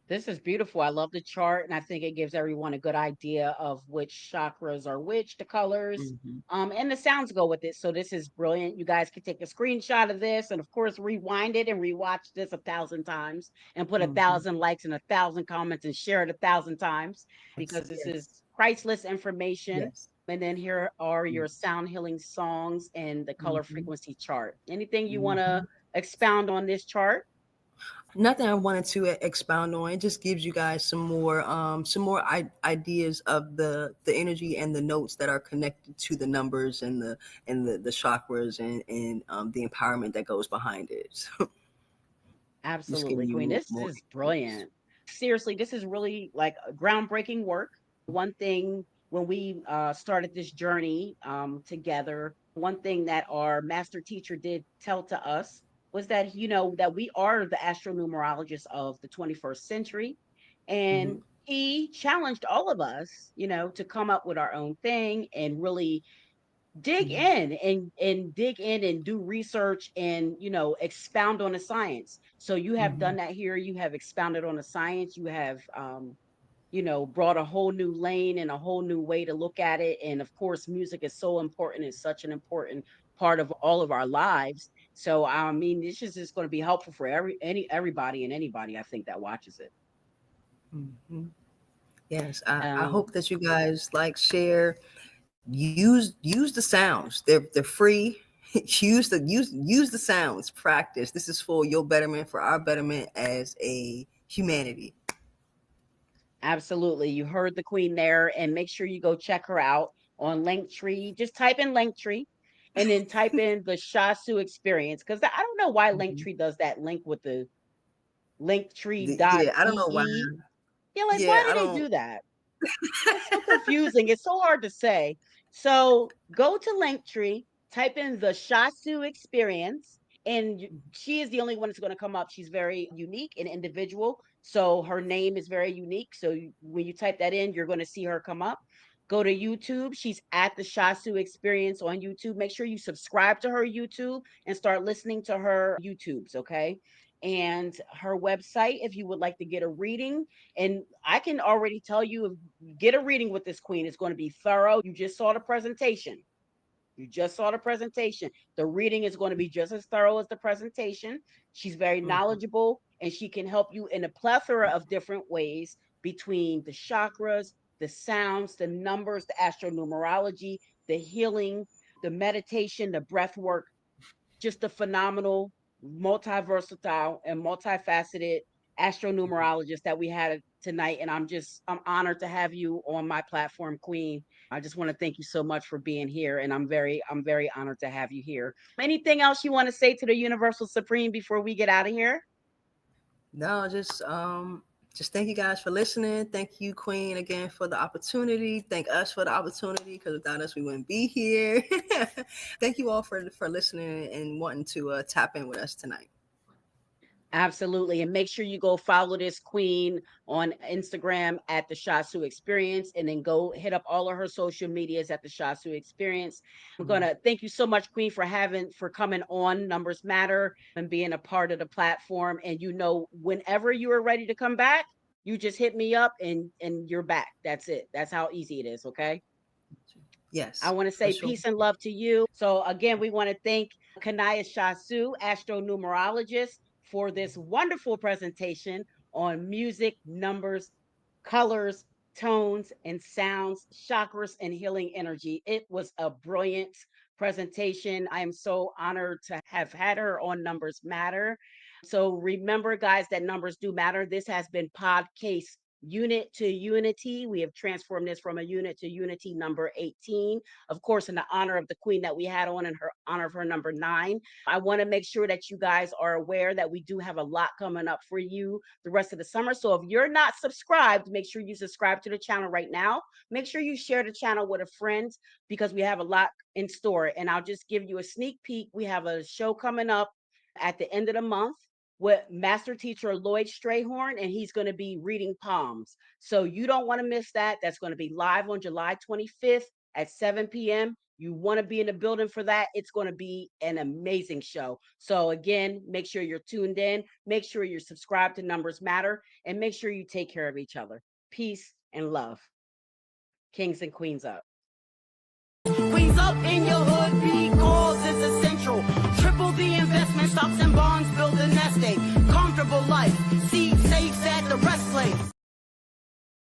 This is beautiful. I love the chart, and I think it gives everyone a good idea of which chakras are which, the colors, Hmm. and the sounds go with it. So this is brilliant. You guys can take a screenshot of this, and of course, rewind it and rewatch this 1,000 times, and put a Hmm. 1,000 likes and 1,000 comments, and share it 1,000 times, because this Yes. is priceless information. Yes. And then here are your sound healing songs and the color Hmm. frequency chart. Anything you want to Hmm. expound on this chart? Nothing I wanted to expound on. It just gives you guys ideas of the energy and the notes that are connected to the numbers and the chakras and the empowerment that goes behind it. So just Absolutely, giving you Queen. This more is ideas. brilliant. Seriously, this is really like groundbreaking work. One thing when we started this journey together, one thing that our master teacher did tell to us was that, that we are the astronumerologists of the 21st century. Hmm. And he challenged all of us, to come up with our own thing and really dig Hmm. in and dig in and do research and expound on the science. So you have Hmm. done that here. You have expounded on the science. You have brought a whole new lane and a whole new way to look at it. And of course, music is so important. It's such an important part of all of our lives. So I mean, this is just going to be helpful for everybody and anybody, I think, that watches it. Hmm. Yes, I Um, hope that you guys like, share, use the sounds. They're free. Use the sounds. Practice. This is for your betterment, for our betterment as a humanity. Absolutely. You heard the queen there, and make sure you go check her out on Linktree. Just type in Linktree and then type in the Shasu experience. Because I don't know why Mhm. Linktree does that link with the Linktree Yeah, I don't know why. .ee. Yeah, like why Yeah, I do they don't. do that? It's so confusing. It's so hard to say. So go to Linktree, type in the Shasu experience, and she is the only one that's going to come up. She's very unique and individual. So her name is very unique. So when you type that in, you're going to see her come up. Go to YouTube. She's at the Shasu experience on YouTube. Make sure you subscribe to her YouTube and start listening to her YouTubes. Okay. And her website, if you would like to get a reading, and I can already tell you, if you get a reading with this queen, it's going to be thorough. You just saw the presentation. You just saw the presentation. The reading is going to be just as thorough as the presentation. She's very Mhm. knowledgeable and she can help you in a plethora of different ways between the chakras, the sounds, the numbers, the astro numerology, the healing, the meditation, the breath work. Just a phenomenal, multi-versatile, and multifaceted astronumerologist that we had tonight. And I'm honored to have you on my platform, Queen. I just want to thank you so much for being here. And I'm very honored to have you here. Anything else you want to say to the Universal Supreme before we get out of here? No, just thank you guys for listening. Thank you, Queen, again for the opportunity. Thank us for the opportunity, because without us we wouldn't be here. Thank you all for listening and wanting to tap in with us tonight. Absolutely. And make sure you go follow this queen on Instagram at the Shasu Experience, and then go hit up all of her social medias at the Shasu Experience. I'm going Mhm. to thank you so much, Queen, for coming on Numbers Matter and being a part of the platform. And whenever you are ready to come back, you just hit me up and you're back. That's it. That's how easy it is. Okay. I Yes, want to for say sure. peace and love to you. So again, we want to thank Kinaya Shasu, Astro Numerologist, for this wonderful presentation on music, numbers, colors, tones, and sounds, chakras, and healing energy. It was a brilliant presentation. I am so honored to have had her on Numbers Matter. So remember, guys, that numbers do matter. This has been Podcase Unit to Unity. We have transformed this from a unit to unity number 18. Of course, in the honor of the queen that we had on, in her honor of her number 9. I want to make sure that you guys are aware that we do have a lot coming up for you the rest of the summer. So if you're not subscribed, make sure you subscribe to the channel right now. Make sure you share the channel with a friend, because we have a lot in store. And I'll just give you a sneak peek. We have a show coming up at the end of the month with master teacher Lloyd Strayhorn, and he's going to be reading palms. So you don't want to miss that. That's going to be live on July 25th at 7 p.m. You want to be in the building for that. It's going to be an amazing show. So again, make sure you're tuned in. Make sure you're subscribed to Numbers Matter, and make sure you take care of each other. Peace and love. Kings and queens up. Queens up in your hood.